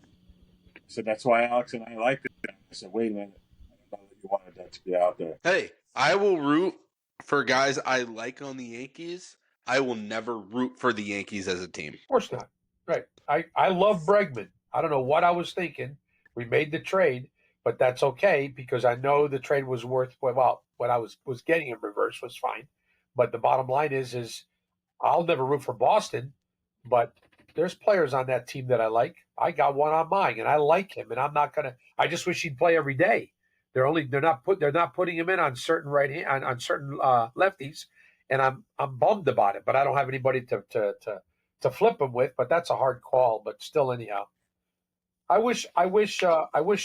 So that's why Alex and I like this guy. I said, wait a minute. I don't know that you wanted that to be out there. Hey, I will root for guys I like on the Yankees. I will never root for the Yankees as a team. Of course not. Right. I love Bregman. I don't know what I was thinking. We made the trade, but that's okay because I know the trade was worth what I was getting in reverse was fine. But the bottom line is I'll never root for Boston, but there's players on that team that I like. I got one on mine and I like him, and I'm not gonna. I just wish he'd play every day. They're not putting him in on certain on certain lefties, and I'm bummed about it. But I don't have anybody to flip him with. But that's a hard call. But still, anyhow, I wish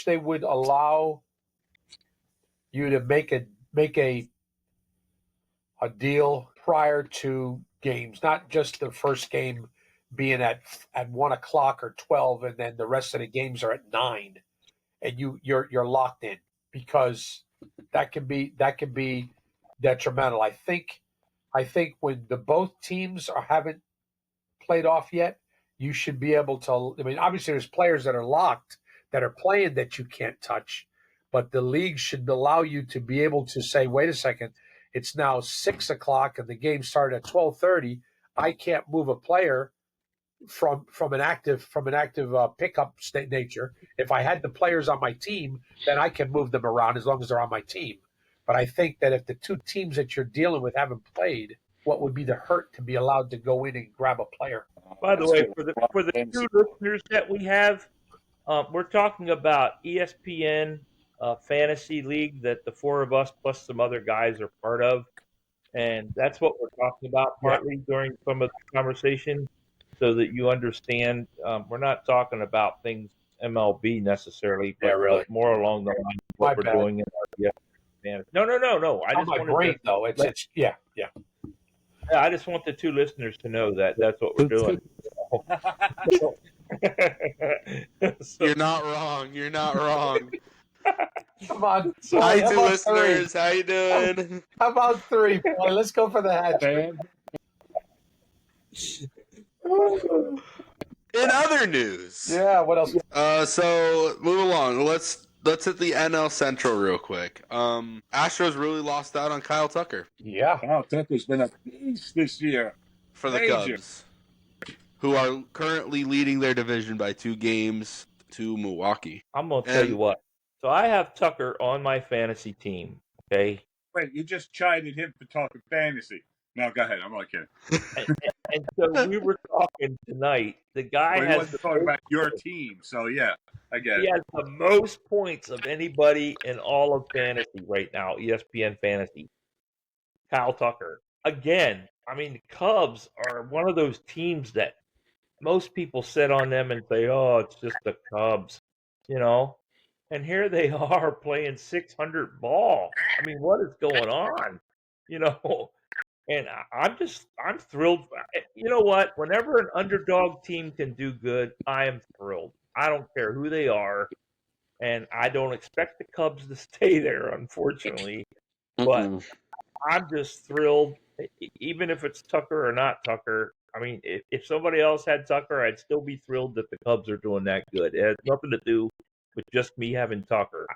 they would allow you to make a deal prior to games, not just the first game being at 1 o'clock or 12, and then the rest of the games are at 9, and you're locked in, because that can be detrimental. I think when both teams haven't played off yet, you should be able to. I mean, obviously, there's players that are locked that are playing that you can't touch, but the league should allow you to be able to say, wait a second, it's now 6 o'clock and the game started at 12:30. I can't move a player from an active pickup nature. If I had the players on my team, then I can move them around as long as they're on my team. But I think that if the two teams that you're dealing with haven't played, what would be the hurt to be allowed to go in and grab a player? By the way, for the two listeners that we have, we're talking about ESPN Fantasy League that the four of us plus some other guys are part of. And that's what we're talking about partly during some of the conversation, so that you understand. We're not talking about things MLB necessarily, but more along the lines of what we're doing in our fantasy. No. I just my brain, though. It's yeah. I just want the two listeners to know that that's what we're doing. You're not wrong. You're not wrong. Come on. Hi, two listeners. How you doing? How about 3? Boy, let's go for the hat trick. In other news. Yeah, what else? So move along. Let's hit the NL Central real quick. Astros really lost out on Kyle Tucker. Yeah. Kyle Tucker's been a beast this year. For the Cubs, who are currently leading their division by 2 games to Milwaukee. I'm going to tell you what. So I have Tucker on my fantasy team, okay? Wait, you just chided him for talking fantasy. No, go ahead. I'm only kidding. And so we were talking tonight. The guy has talking about your team, so yeah, I get it. He has the most points of anybody in all of fantasy right now, ESPN Fantasy. Kyle Tucker. Again, I mean, the Cubs are one of those teams that most people sit on them and say, oh, it's just the Cubs, And here they are playing 600 ball. I mean, what is going on? And I'm thrilled. You know what? Whenever an underdog team can do good, I am thrilled. I don't care who they are. And I don't expect the Cubs to stay there, unfortunately. But I'm just thrilled, even if it's Tucker or not Tucker. I mean, if somebody else had Tucker, I'd still be thrilled that the Cubs are doing that good. It has nothing to do with just me having Tucker.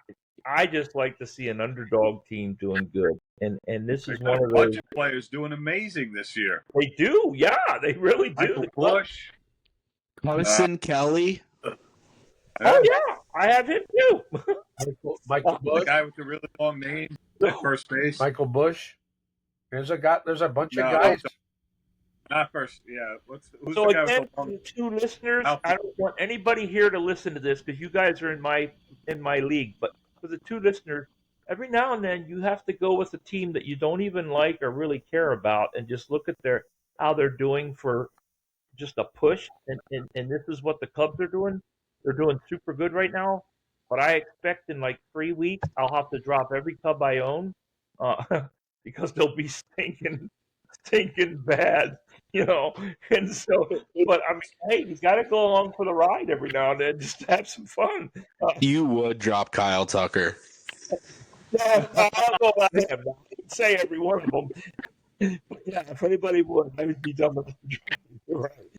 I just like to see an underdog team doing good, and this is one of those. Bunch of players doing amazing this year. They do, yeah, they really do. Michael Bush, Carson Kelly. Oh yeah, I have him too. Michael The Bush. guy with the really long name at first base. Michael Bush. There's a bunch of No, guys. not first. Yeah, who's So the guy with again, the long? for the two listeners, I Outfield. don't want anybody here to listen to this because you guys are in my league. But for the two listeners, every now and then you have to go with a team that you don't even like or really care about, and just look at how they're doing for just a push. And this is what the Cubs are doing. They're doing super good right now. But I expect in like 3 weeks I'll have to drop every Cub I own because they'll be stinking bad, you know. And so, but I mean, hey, you got to go along for the ride every now and then just to have some fun. You would drop Kyle Tucker. No, I don't know about him. I would say every one of them. But yeah, if anybody would, I would be done with him. You're right.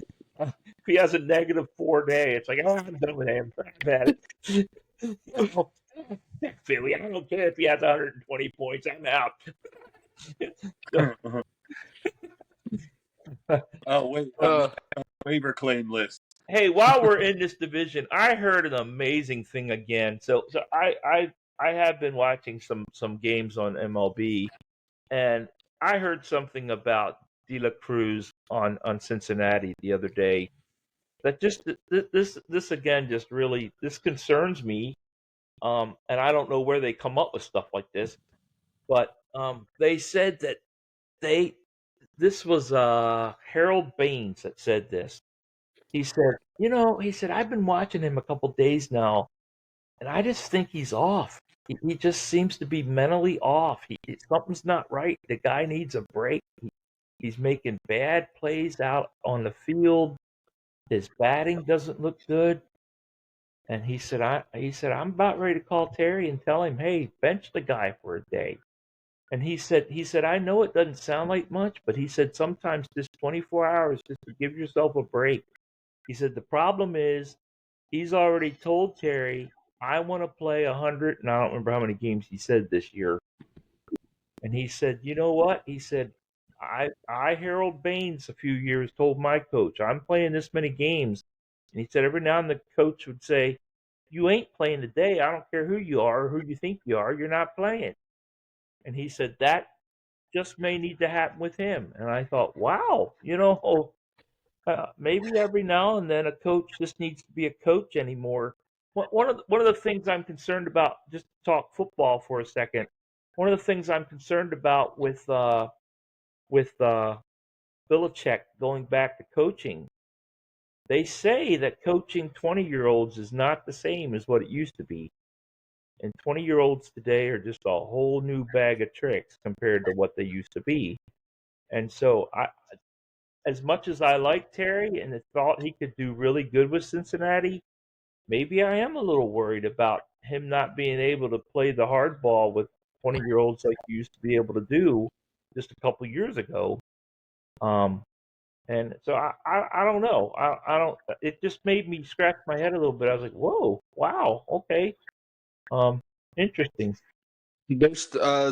If he has a -4 day, it's like, oh, I'm done with him. I've had it. Philly, I don't care if he has 120 points. I'm out. Oh wait, waiver claim list. Hey, while we're in this division, I heard an amazing thing again. So I have been watching some games on MLB, and I heard something about De La Cruz on Cincinnati the other day. That just this again just really this concerns me. And I don't know where they come up with stuff like this, but they said that they this was Harold Baines that said this. He said, he said, I've been watching him a couple days now, and I just think he's off. He just seems to be mentally off. Something's not right. The guy needs a break. He's making bad plays out on the field. His batting doesn't look good. And he said, I'm about ready to call Terry and tell him, hey, bench the guy for a day. And he said, I know it doesn't sound like much, but he said sometimes just 24 hours just to give yourself a break. He said the problem is he's already told Terry, I want to play 100, and I don't remember how many games he said this year. And he said, you know what? He said, I Harold Baines a few years told my coach, I'm playing this many games. And he said every now and then the coach would say, you ain't playing today. I don't care who you are or who you think you are. You're not playing. And he said that just may need to happen with him. And I thought, wow, maybe every now and then a coach just needs to be a coach anymore. One of the things I'm concerned about, just to talk football for a second, one of the things I'm concerned about with Belichick going back to coaching, they say that coaching 20-year-olds is not the same as what it used to be. And 20-year-olds today are just a whole new bag of tricks compared to what they used to be. And so as much as I like Terry and thought he could do really good with Cincinnati, maybe I am a little worried about him not being able to play the hardball with 20-year-olds like he used to be able to do just a couple years ago. And so I don't know. I don't. It just made me scratch my head a little bit. I was like, whoa, wow, okay, interesting.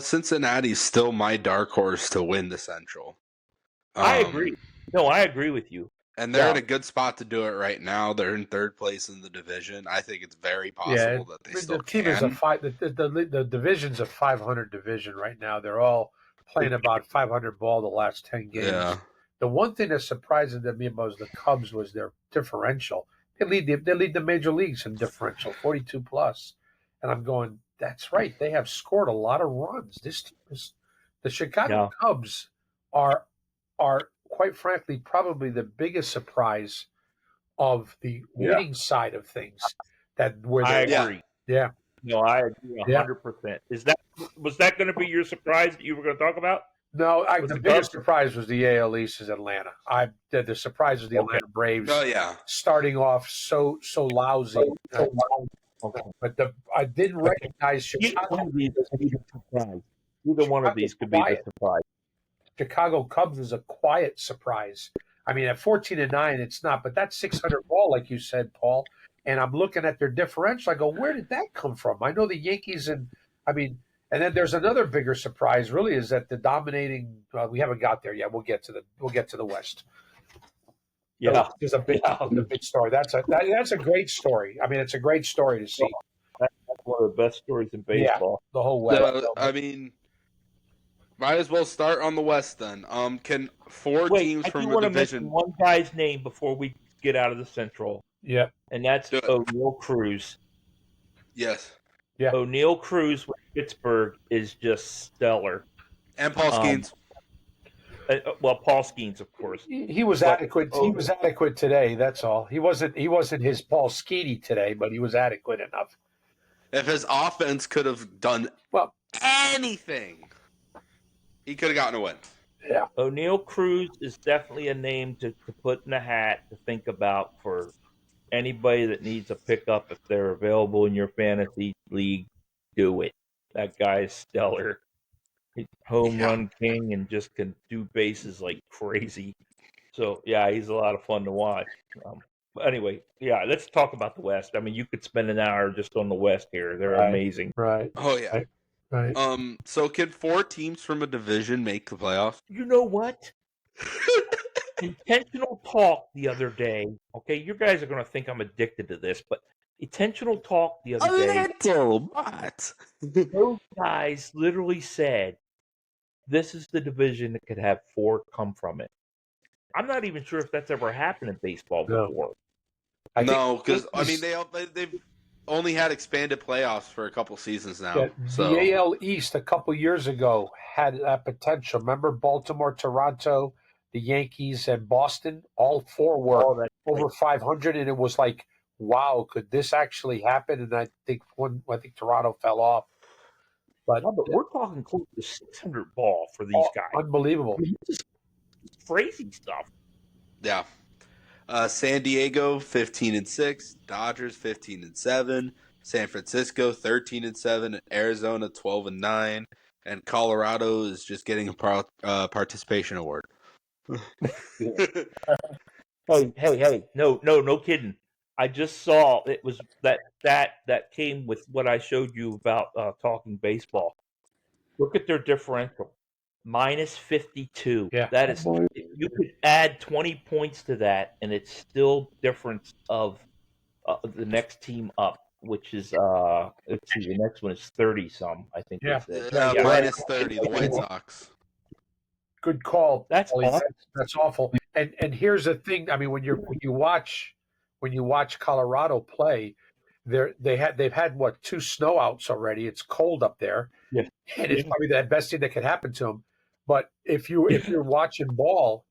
Cincinnati's still my dark horse to win the Central. I agree. No, I agree with you. And they're in a good spot to do it right now. They're in third place in the division. I think it's very possible that they still the team can. is the division's a 500 division right now. They're all playing about 500 ball the last 10 games. Yeah. The one thing that's surprising to me about the Cubs was their differential. They lead the major leagues in differential, 42 plus. And I'm going, that's right. They have scored a lot of runs. This team is the Chicago Cubs are quite frankly probably the biggest surprise of the winning side of things. I agree. Yeah. No, I agree 100%. Was that going to be your surprise that you were going to talk about? No, the biggest surprise was the AL East is Atlanta. The surprise was the Atlanta Braves. Oh yeah, starting off so lousy. But I didn't recognize Chicago. Either one of these could be the surprise. Chicago Cubs is a quiet surprise. I mean, at 14-9, it's not, but that's 600 ball, like you said, Paul. And I'm looking at their differential. I go, where did that come from? I know the Yankees, and then there's another bigger surprise. Really, is that the dominating. We haven't got there yet. We'll get to the West. Yeah, There's a big story. That's a great story. I mean, it's a great story to see. That's one of the best stories in Yeah, baseball. the whole West. So, I mean, might as well start on the West then. Can four Wait, teams I do from a want to mention division one guy's name before we get out of the Central, Yeah, and that's do it? O'Neill Cruz. Yes. yeah. O'Neill Cruz with Pittsburgh is just stellar. And Paul Skeens. Well, Paul Skeens, of course. He was But- adequate. He was adequate today. That's all. He wasn't his Paul Skeety today, but he was adequate enough. If his offense could have done Well, anything, he could have gotten a win. yeah. O'Neill Cruz is definitely a name to put in the hat to think about for anybody that needs a pickup. If they're available in your fantasy league, do it. That guy is stellar. He's home run king and just can do bases like crazy. So yeah, he's a lot of fun to watch. But anyway, yeah, let's talk about the West. I mean, you could spend an hour just on the West here. They're amazing. Right. Oh yeah. Right. So can four teams from a division make the playoffs? You know what? Intentional talk the other day. Okay, you guys are going to think I'm addicted to this, but intentional talk the other day. little, but Those guys literally said, "This is the division that could have four come from it." I'm not even sure if that's ever happened in baseball No. before. no, because I mean they've only had expanded playoffs for a couple seasons now. So the AL East a couple years ago had that potential. Remember Baltimore, Toronto, the Yankees, and Boston? All four were over 500, and it was like, wow, could this actually happen? And I think Toronto fell off. But, No, but we're talking close to 600 ball for these guys. Unbelievable. I mean, this is crazy stuff. yeah. San Diego 15-6, Dodgers 15-7, San Francisco 13-7, and Arizona 12-9, and Colorado is just getting a participation award. Hey! No kidding. I just saw it was that came with what I showed you about talking baseball. Look at their differential, -52. Yeah. That is, you could add 20 points to that, and it's still difference of the next team up, which is let's see, the next one is 30 some. I think Yeah. they said. Yeah, Yeah, minus 30, the White Sox. Good call. That's Paulie. awful. That's awful. And here's the thing. I mean, when you watch Colorado play, they've had what, 2 snowouts already. It's cold up there, Yeah. and it's probably the best thing that could happen to them. But if you're watching ball,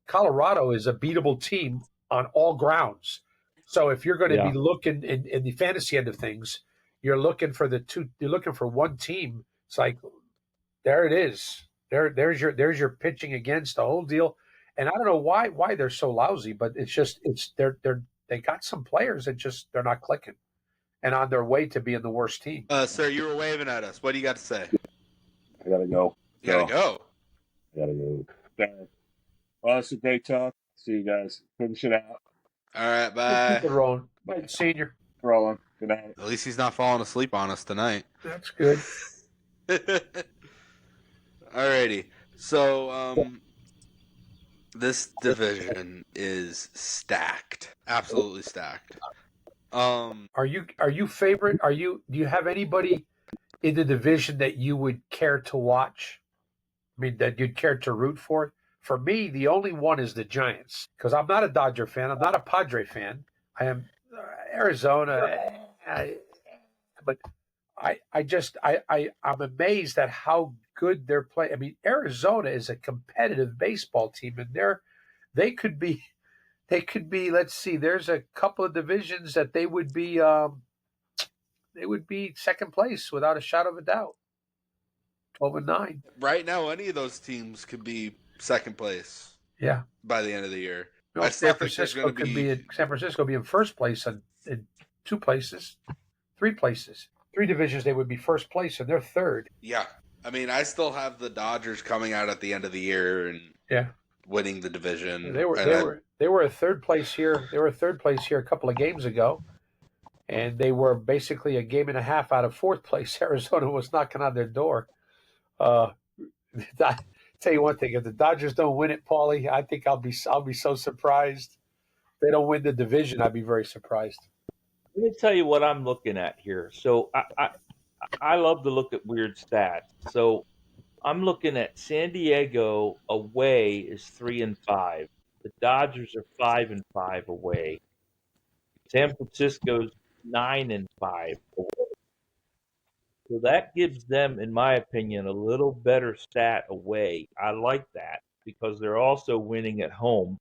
Colorado is a beatable team on all grounds. So if you're going to be looking in the fantasy end of things, you're looking for one team. It's like, there it is. There's your pitching against the whole deal. And I don't know why they're so lousy, but they got some players that just they're not clicking, and on their way to being the worst team. Sir, you were waving at us. What do you got to say? I gotta go. You gotta go. I gotta go. Well, it's a great talk. See you guys. Finish it out. All right, Keep bye. it rolling. Bye, senior. Rolling. Good night. At least he's not falling asleep on us tonight. That's good. Alrighty. So, this division is stacked. Absolutely stacked. Are you favorite? Do you have anybody in the division that you would care to watch? I mean, that you'd care to root for? For me, the only one is the Giants, because I'm not a Dodger fan. I'm not a Padre fan. I am Arizona, but I'm amazed at how good they're playing. I mean, Arizona is a competitive baseball team, and they could be. Let's see. There's a couple of divisions that they would be second place without a shadow of a doubt. 12-9. Right now, any of those teams could be second place. Yeah. By the end of the year. No, I still San think there's Francisco going could to be in San Francisco be in first place in 2 places, 3 places, 3 divisions. They would be first place, and they're third. Yeah, I mean, I still have the Dodgers coming out at the end of the year and winning the division. They were a third place here. They were a third place here a couple of games ago, and they were basically a game and a half out of fourth place. Arizona was knocking on their door. tell you one thing: if the Dodgers don't win it, Paulie, I think I'll be so surprised. If they don't win the division, I'd be very surprised. Let me tell you what I'm looking at here. So I love to look at weird stats. So I'm looking at San Diego away is 3-5. The Dodgers are 5-5 away. San Francisco's 9-5 away. So that gives them, in my opinion, a little better stat away. I like that because they're also winning at home.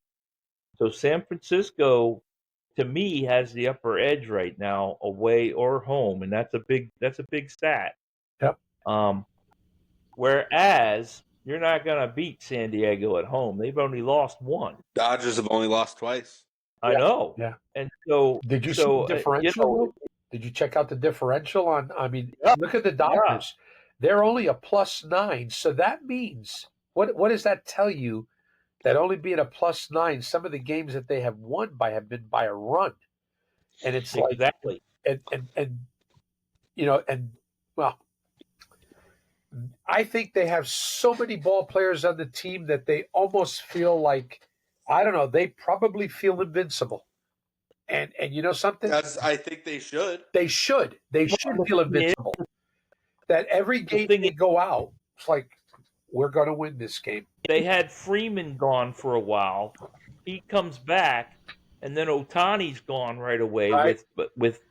So San Francisco, to me, has the upper edge right now, away or home, and that's a big stat. Yep. Whereas you're not going to beat San Diego at home. They've only lost one. Dodgers have only lost twice. I know. Yeah. And so, did you see the differential? Did you check out the differential on? I mean, look at the Dodgers. Yeah. They're only a +9, so that means what does that tell you? That only being a +9, some of the games that they have won have been by a run, and it's exactly. And well, I think they have so many ball players on the team that they almost feel like, I don't know, they probably feel invincible. And you know something? I think they should. They should feel invincible. That every game they go out, it's like, we're going to win this game. They had Freeman gone for a while. He comes back, and then Ohtani's gone right away with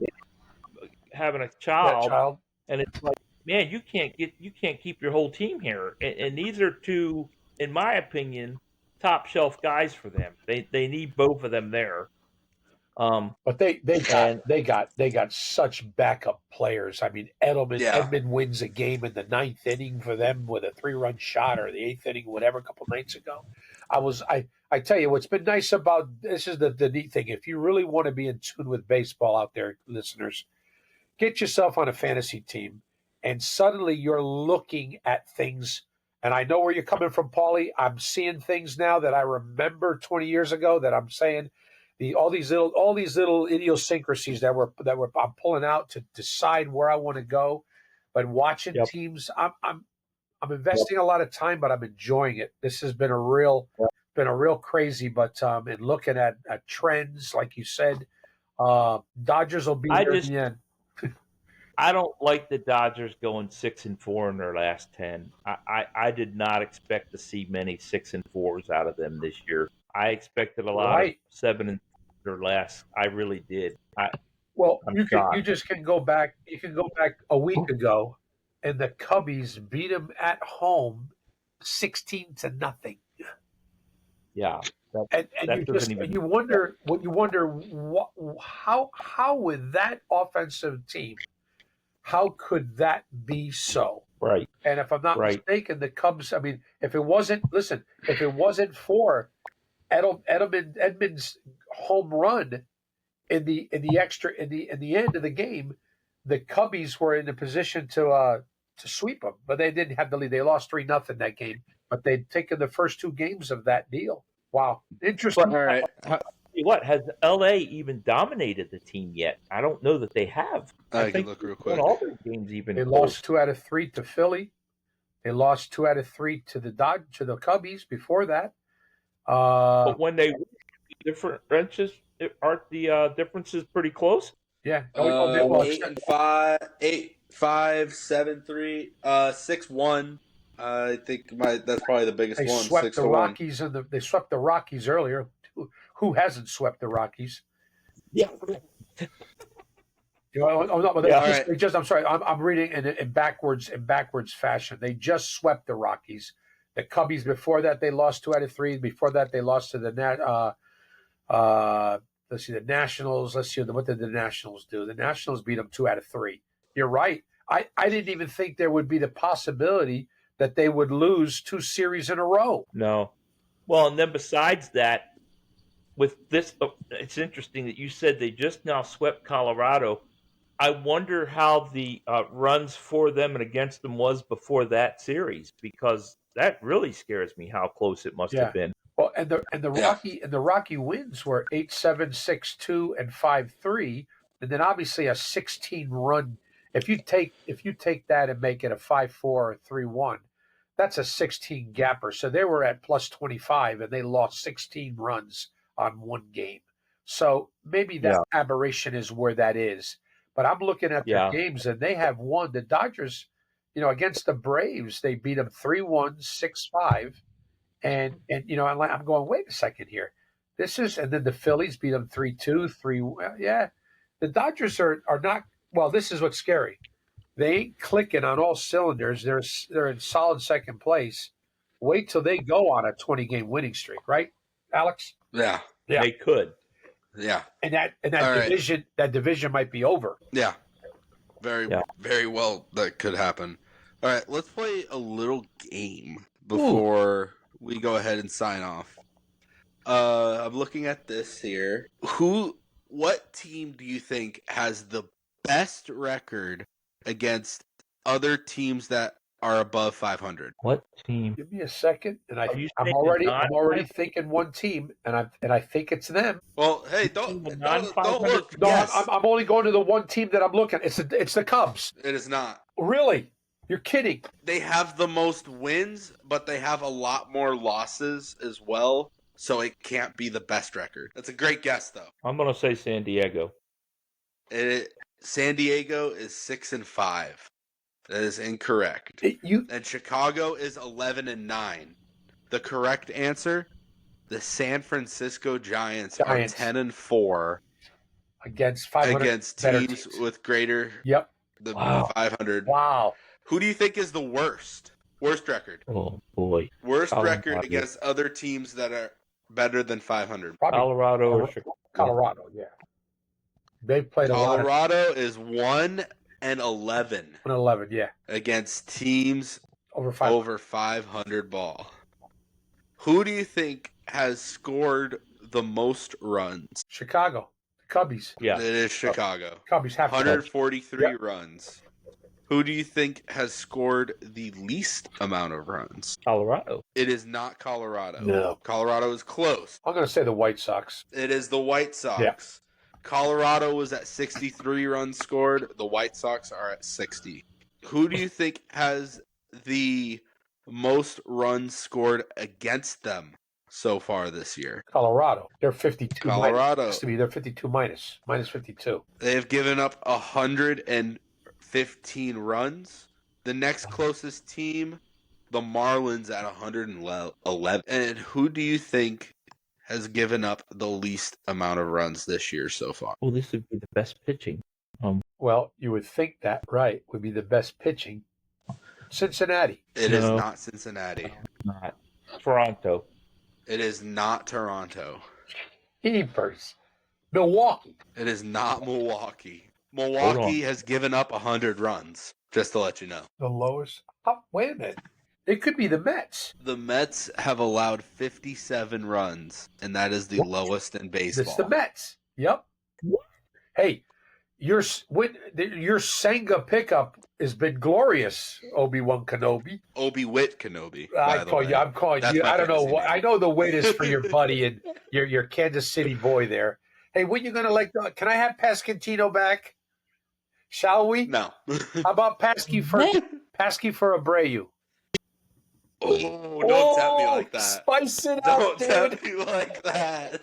having a child. And it's like, man, you can't keep your whole team here. And these are two, in my opinion, top shelf guys for them. They need both of them there. But they got such backup players. I mean, Edman wins a game in the 9th inning for them with a 3-run shot, or the 8th inning, whatever, a couple nights ago. I tell you what's been nice about this is the neat thing. If you really want to be in tune with baseball out there, listeners, get yourself on a fantasy team, and suddenly you're looking at things. And I know where you're coming from, Paulie. I'm seeing things now that I remember 20 years ago that I'm saying. All these little idiosyncrasies that I'm pulling out to decide where I want to go. But watching teams, I'm investing a lot of time, but I'm enjoying it. This has been a real crazy. But in looking at trends, like you said, Dodgers will be there in the end. I don't like the Dodgers going 6-4 in their last 10. I did not expect to see many 6-4s out of them this year. I expected a lot of 7 or less. I really did. You just can go back. You can go back a week ago, and the Cubbies beat them at home, 16-0. Yeah, you wonder how with that offensive team, how could that be so? Right. And if I'm not mistaken, the Cubs. I mean, if it wasn't for Edman's home run in the end of the game, the Cubbies were in a position to sweep them, but they didn't have the lead. They lost 3-0 that game, but they'd taken the first 2 games of that deal. Wow, interesting. All right. What has LA even dominated the team yet? I don't know that they have. I can look real quick. All their games even. They lost 2 out of 3 to Philly. They lost 2 out of 3 to the Cubbies before that. But when they differences, aren't the differences pretty close? Yeah. 8-5, 8-5, 7-3, 6-1. I think that's probably the biggest one. They swept the Rockies they swept the Rockies earlier. Who hasn't swept the Rockies? Yeah. I'm sorry. I'm reading in backwards fashion. They just swept the Rockies. The Cubbies before that they lost 2 out of 3. Before that they lost to the Nationals. Let's see what did the Nationals do. The Nationals beat them 2 out of 3. You're right. I didn't even think there would be the possibility that they would lose 2 series in a row. No. Well, and then besides that, with this, it's interesting that you said they just now swept Colorado. I wonder how the runs for them and against them was before that series, because that really scares me how close it must have been. Well, and the Rocky wins were 8-7, 6-2, and 5-3, and then obviously a 16 run. If you take that and make it a 5-4 or 3-1, that's a 16 gapper. So they were at plus 25 and they lost 16 runs on one game. So maybe that aberration is where that is. But I'm looking at their games and they have won. The Dodgers, against the Braves, they beat them 3-1, 6-5. And I'm going, wait a second here. And then the Phillies beat them 3-2, 3. Yeah. The Dodgers are not, well, this is what's scary. They ain't clicking on all cylinders. They're in solid second place. Wait till they go on a 20-game winning streak, right, Alex? Yeah. They could. Yeah. And that division might be over. Yeah. Very well that could happen. All right, let's play a little game before we go ahead and sign off. I'm looking at this here. What team do you think has the best record against other teams that are above 500? What team? Give me a second, and I'm already thinking one team, and I think it's them. Well, hey, don't look. No, yes. I'm only going to the one team that I'm looking at. It's the Cubs. It is not. Really? You're kidding. They have the most wins, but they have a lot more losses as well, so it can't be the best record. That's a great guess, though. I'm going to say San Diego. San Diego is 6-5. That is incorrect. And Chicago is 11-9. The correct answer: the San Francisco Giants. Are 10-4 against 500 against teams with greater than 500. Wow. Who do you think is the worst? Worst record. Oh boy. Worst record against other teams that are better than 500. Probably Colorado or Chicago. Colorado, yeah. They played Colorado is 1-11. 1-11, yeah. Against teams over 500 ball. Who do you think has scored the most runs? Chicago. The Cubbies. Yeah. It is Chicago. Cubbies have 143 runs. Who do you think has scored the least amount of runs? Colorado. It is not Colorado. No. Colorado is close. I'm going to say the White Sox. It is the White Sox. Yeah. Colorado was at 63 runs scored. The White Sox are at 60. Who do you think has the most runs scored against them so far this year? Colorado. They're 52. Colorado. Minus. They're 52 minus 52. They have given up 115 runs. The next closest team, the Marlins, at 111. And who do you think has given up the least amount of runs this year so far? Well, this would be the best pitching. Well, you would think that, right, would be the best pitching. Cincinnati. It is not Cincinnati. Not Toronto. It is not Toronto. Keepers. Milwaukee. It is not Milwaukee. Milwaukee has given up 100 runs, just to let you know. The lowest? Wait a minute. It could be the Mets. The Mets have allowed 57 runs, and that is the lowest in baseball. It's the Mets. Yep. Hey, your Senga pickup has been glorious, Obi-Wan Kenobi. Obi-Wit Kenobi. I'm calling you. I don't know what. I know the weight is for your buddy and your Kansas City boy there. Hey, when you gonna can I have Pasquantino back? Shall we? No. How about Pasky for Abreu? Oh, don't tempt me like that. Spice it up, dude. Don't tempt me like that.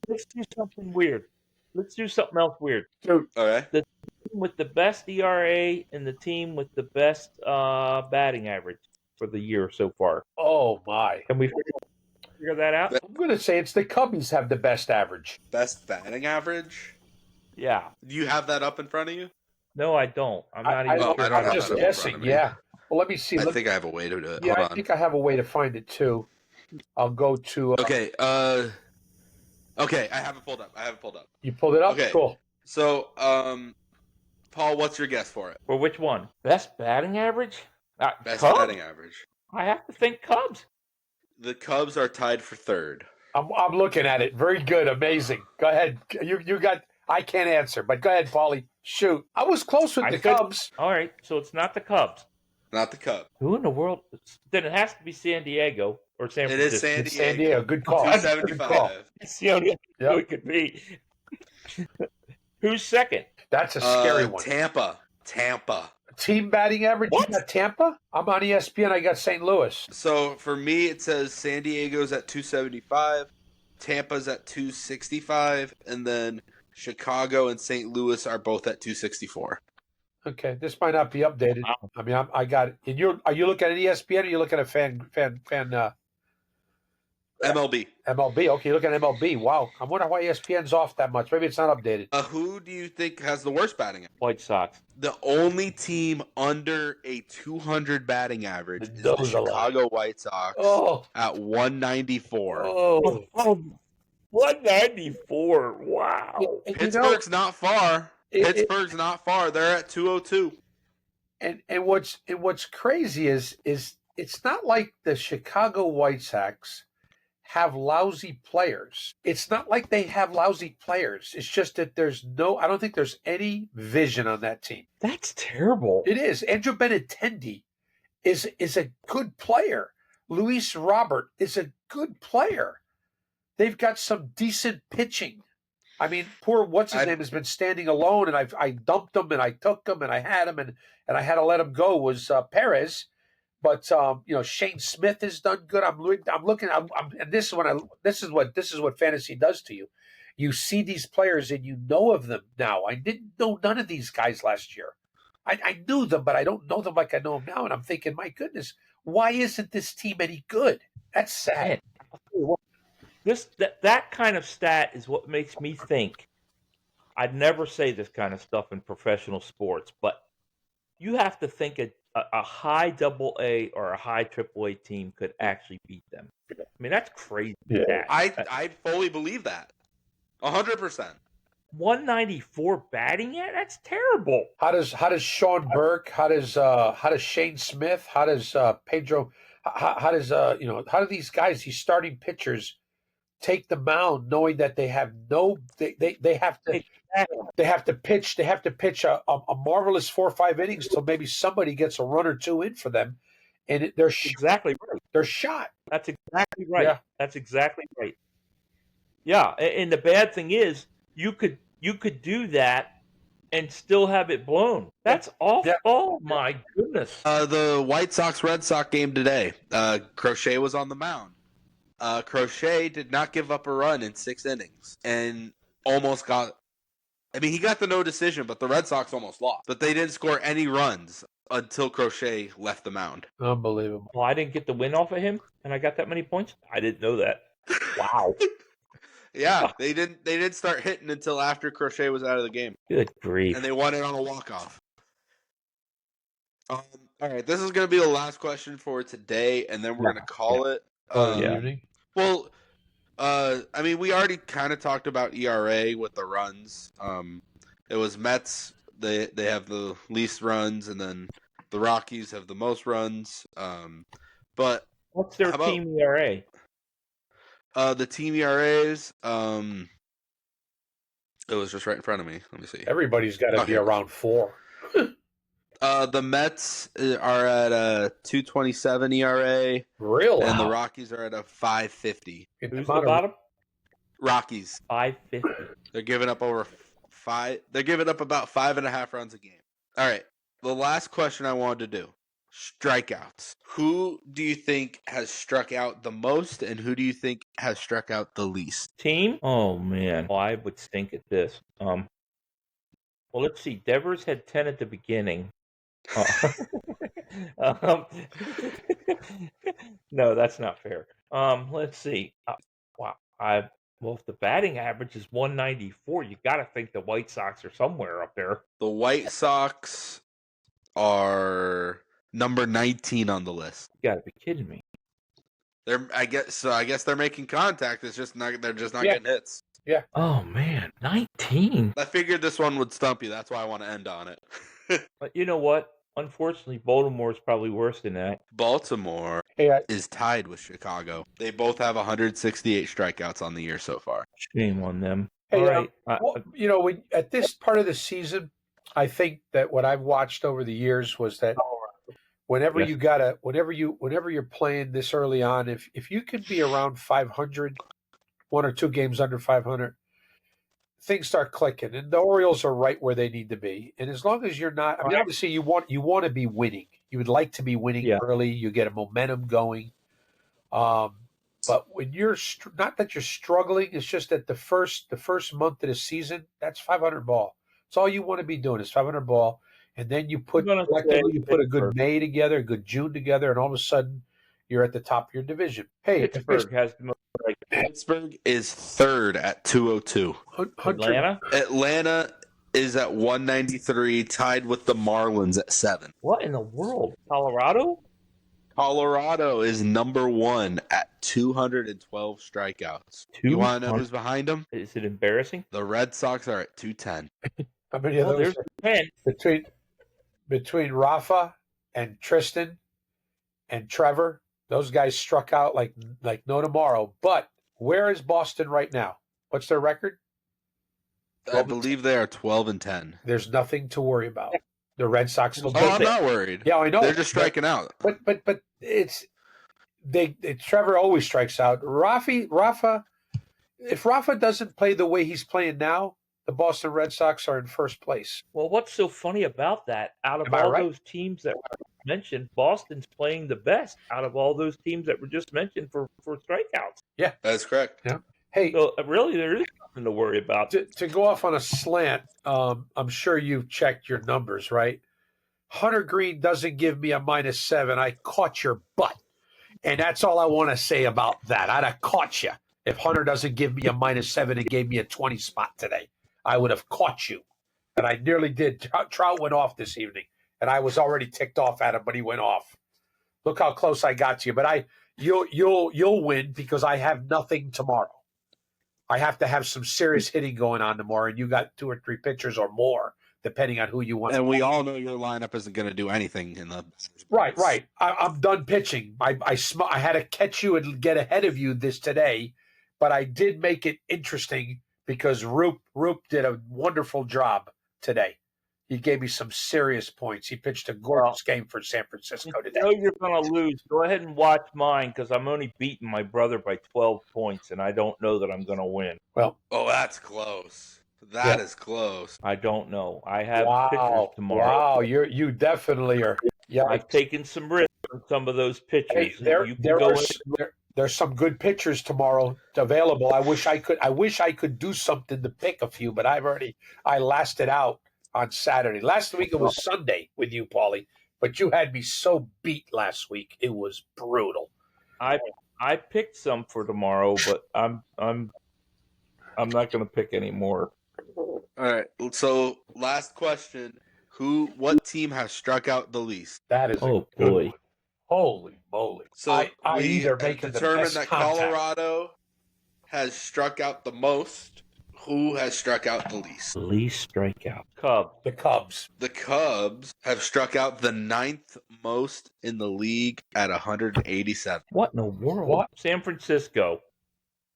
Let's do something weird. Let's do something else weird. Dude. Okay. The team with the best ERA and the team with the best batting average for the year so far. Oh, my. Can we figure that out? I'm going to say it's the Cubbies have the best average. Best batting average? Yeah. Do you have that up in front of you? No, I don't. I'm not even sure. I'm just guessing, yeah. Well, let me see. I think I have a way to do it. Yeah, Hold on. I think I have a way to find it, too. I'll go to... Okay, I have it pulled up. You pulled it up? Okay. Cool. So, Paul, what's your guess for it? For which one? Best batting average? Best Cubs? batting average. I have to think Cubs. The Cubs are tied for third. I'm looking at it. Very good. Amazing. Go ahead. You got... I can't answer, but go ahead, Paulie. Shoot. I was close with the Cubs. All right, so it's not the Cubs. Not the Cubs. Who in the world? Then it has to be San Diego or San Francisco. It is San Diego. San Diego. Good call. 275. It's the only who it could be. Who's second? That's a scary one. Tampa. Team batting average, What? you got Tampa? I'm on ESPN. I got St. Louis. So for me, it says San Diego's at 275, Tampa's at 265, and then Chicago and St. Louis are both at 264. Okay, this might not be updated. Wow. I mean, I got it. And are you looking at ESPN or are you looking at MLB. MLB? Okay, you're looking at MLB. Wow. I wonder why ESPN's off that much. Maybe it's not updated. Who do you think has the worst batting average? White Sox. The only team under a 200 batting average is Those the are lying. Chicago White Sox Oh, at 194. oh. 194. Wow. And Pittsburgh's not far. Pittsburgh's not far. They're at 202. And what's crazy is it's not like the Chicago White Sox have lousy players. It's not like they have lousy players. It's just that I don't think there's any vision on that team. That's terrible. It is. Andrew Benintendi is a good player. Luis Robert is a good player. They've got some decent pitching. I mean, poor what's his name has been standing alone, and I dumped him, and I took him, and I had him, and I had to let him go. Was Perez, but Shane Smith has done good. I'm looking, and this is what fantasy does to you. You see these players, and you know of them now. I didn't know none of these guys last year. I knew them, but I don't know them like I know them now. And I'm thinking, my goodness, why isn't this team any good? That's sad. That kind of stat is what makes me think. I'd never say this kind of stuff in professional sports, but you have to think a high AA or a high AAA team could actually beat them. I mean, that's crazy. Yeah. I fully believe that. 100%. 194 batting yet? That's terrible. How does Sean Burke? How does Shane Smith? How does Pedro? How do these guys, these starting pitchers, take the mound knowing that they have they have to pitch a marvelous 4 or 5 innings till maybe somebody gets a run or two in for them, and they're exactly right. They're shot. That's exactly right. Yeah. That's exactly right. Yeah, and the bad thing is you could do that and still have it blown. That's awful. Yeah. Oh my goodness. The White Sox Red Sox game today. Crochet was on the mound. Crochet did not give up a run in 6 innings and almost got. I mean, he got the no decision, but the Red Sox almost lost. But they didn't score any runs until Crochet left the mound. Unbelievable. Well, I didn't get the win off of him, and I got that many points. I didn't know that. Wow. Yeah, they didn't start hitting until after Crochet was out of the game. Good grief. And they won it on a walk-off. All right, this is going to be the last question for today, and then we're going to call it. Evening. Well, I mean, we already kind of talked about ERA with the runs. It was Mets. They have the least runs, and then the Rockies have the most runs. But what's their team ERA? The team ERAs. It was just right in front of me. Let me see. Everybody's got to be around 4. The Mets are at a 2.27 ERA. Really? And the Rockies are at a 5.50. Who's the bottom? Rockies. 5.50. They're giving up over 5. They're giving up about 5.5 runs a game. All right. The last question I wanted to do: strikeouts. Who do you think has struck out the most, and who do you think has struck out the least? Team? Oh man. Well, I would stink at this. Well, let's see. Devers had 10 at the beginning. No, that's not fair. Let's see. Wow. Well, if the batting average is 194, you got to think the White Sox are somewhere up there. The White Sox are number 19 on the list. You got to be kidding me. I guess they're making contact. They're just not getting hits. Yeah. Oh man, 19. I figured this one would stump you. That's why I want to end on it. But you know what? Unfortunately, Baltimore is probably worse than that. Baltimore is tied with Chicago. They both have 168 strikeouts on the year so far. Shame on them. Hey, all right. At this part of the season, I think that what I've watched over the years was that whenever you're playing this early on, if you can be around 500, 1 or 2 games under 500, things start clicking, and the Orioles are right where they need to be. And as long as you're not, I mean, obviously you want to be winning. You would like to be winning early. You get a momentum going. But when you're not that you're struggling, it's just that the first month of the season, that's 500 ball. It's all you want to be doing is 500 ball, and then you put collectively you put a good May together, a good June together, and all of a sudden you're at the top of your division. Hey, Pittsburgh has the most. Pittsburgh is third at 202. Atlanta is at 193, tied with the Marlins at 7. What in the world? Colorado? Colorado is number 1 at 212 strikeouts. You want to know who's behind them? Is it embarrassing? The Red Sox are at 210. How many of those? There's 10. Between Rafa and Tristan and Trevor, those guys struck out like no tomorrow. But where is Boston right now? What's their record? I believe they are 12-10. There's nothing to worry about. The Red Sox. I'm not worried. Yeah, I know. They're just striking out. But it's Trevor always strikes out. Rafa, if Rafa doesn't play the way he's playing now, the Boston Red Sox are in first place. Well, what's so funny about that? Out of all those teams that were mentioned, Boston's playing the best out of all those teams that were just mentioned for strikeouts. Yeah, that's correct. Yeah. Hey, so really, there is nothing to worry about. To go off on a slant, I'm sure you've checked your numbers, right? Hunter Green doesn't give me a -7. I caught your butt. And that's all I want to say about that. I'd have caught you. If Hunter doesn't give me a -7 and gave me a 20 spot today, I would have caught you. And I nearly did. Trout went off this evening, and I was already ticked off at him, but he went off. Look how close I got to you. But you'll win because I have nothing tomorrow. I have to have some serious hitting going on tomorrow, and you got 2 or 3 pitchers or more, depending on who you want. And we all know your lineup isn't going to do anything in the right. I'm done pitching. I had to catch you and get ahead of you today, but I did make it interesting because Roop did a wonderful job today. He gave me some serious points. He pitched a gorgeous game for San Francisco today. You know you're going to lose. Go ahead and watch mine because I'm only beating my brother by 12 points, and I don't know that I'm going to win. Well, that's close. That is close. I don't know. I have pitchers tomorrow. Wow, you definitely are. Yeah, I've taken some risks on some of those pitchers. Hey, there's some good pitchers tomorrow available. I wish I could do something to pick a few, but I lasted out on Saturday. Last week it was Sunday with you, Paulie, but you had me so beat last week. It was brutal. I picked some for tomorrow, but I'm not going to pick any more. All right. So last question: what team has struck out the least? That is boy. One. Holy moly! So we determined that Colorado has struck out the most. Who has struck out the least? Least strikeout. Cubs. The Cubs. The Cubs have struck out the 9th most in the league at 187. What in the world? What? San Francisco.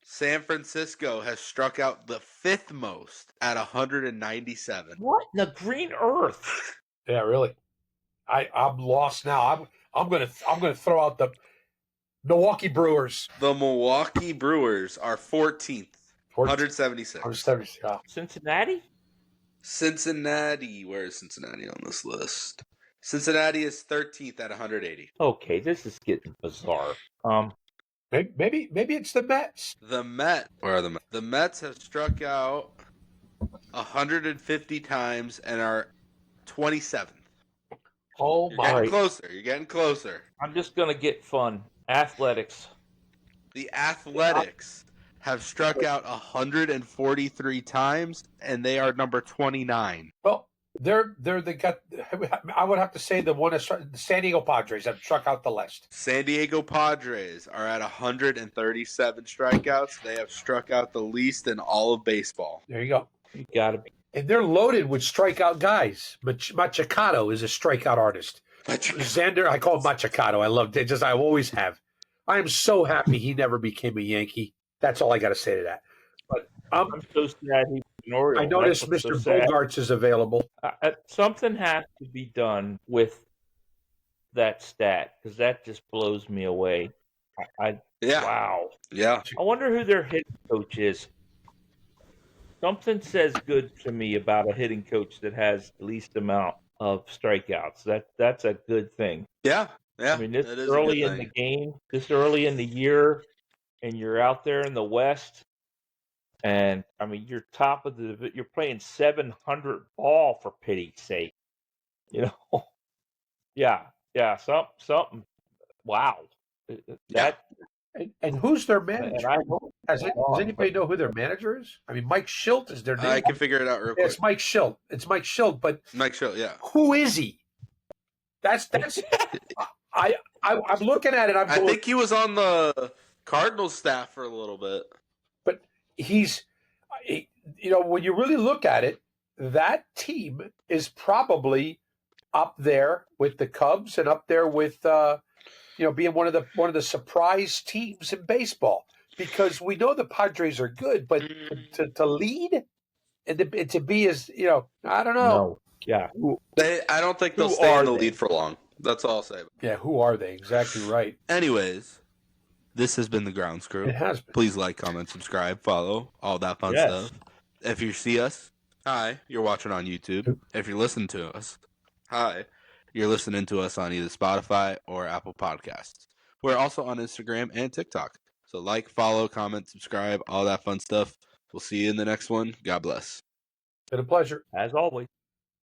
San Francisco has struck out the 5th most at 197. What in the green earth? Yeah, really. I'm lost now. I'm gonna throw out the Milwaukee Brewers. The Milwaukee Brewers are 14th. 176. 176. Cincinnati. Where is Cincinnati on this list? Cincinnati is 13th at 180. Okay, this is getting bizarre. Maybe it's the Mets. Where are the Mets? The Mets have struck out 150 times and are 27th. Oh my! You're getting closer. I'm just gonna get fun. Athletics. The Athletics have struck out 143 times, and they are number 29. Well, they got. I would have to say the San Diego Padres have struck out the least. San Diego Padres are at 137 strikeouts. They have struck out the least in all of baseball. There you go. You got to be. And they're loaded with strikeout guys. Machacado is a strikeout artist. Xander, I call him Machacado. I love it. I always have. I am so happy he never became a Yankee. That's all I got to say to that. But I'm so sad he's an Oriole. I noticed Mr. Bogarts is available. Something has to be done with that stat because that just blows me away. Yeah. Wow. Yeah. I wonder who their hitting coach is. something says good to me about a hitting coach that has the least amount of strikeouts. That's a good thing. Yeah, I yeah, mean, this that is a good early in thing. the game, this early in the year, and you're out there in the West, and I mean, you're top of you're playing 700 ball for pity's sake. You know, yeah, something. Wow, Yeah. that And who's their and manager? I hope Does it's wrong, but anybody know who their manager is? I mean, Mike Schilt is their name. I can figure it out real Yeah, quick. it's Mike Schilt. It's Mike Schilt, but Mike Schill, yeah. who is he? That's I'm looking at it. I'm I going, think he was on the Cardinals staff for a little bit. but he's, when you really look at it, that team is probably up there with the Cubs and up there with being one of the surprise teams in baseball, because we know the Padres are good, but to lead and to be as I don't know. no, yeah. I don't think they'll Who stay in are the they? lead for long. That's all I'll say. Yeah, who are they? Exactly right. Anyways, this has been the Grounds Crew. It has been. Please like, comment, subscribe, follow, all that fun Yes. stuff. If you see us, hi, you're watching on YouTube. If you're listening to us, hi, you're listening to us on either Spotify or Apple Podcasts. We're also on Instagram and TikTok. So like, follow, comment, subscribe, all that fun stuff. We'll see you in the next one. God bless. Been a pleasure. As always.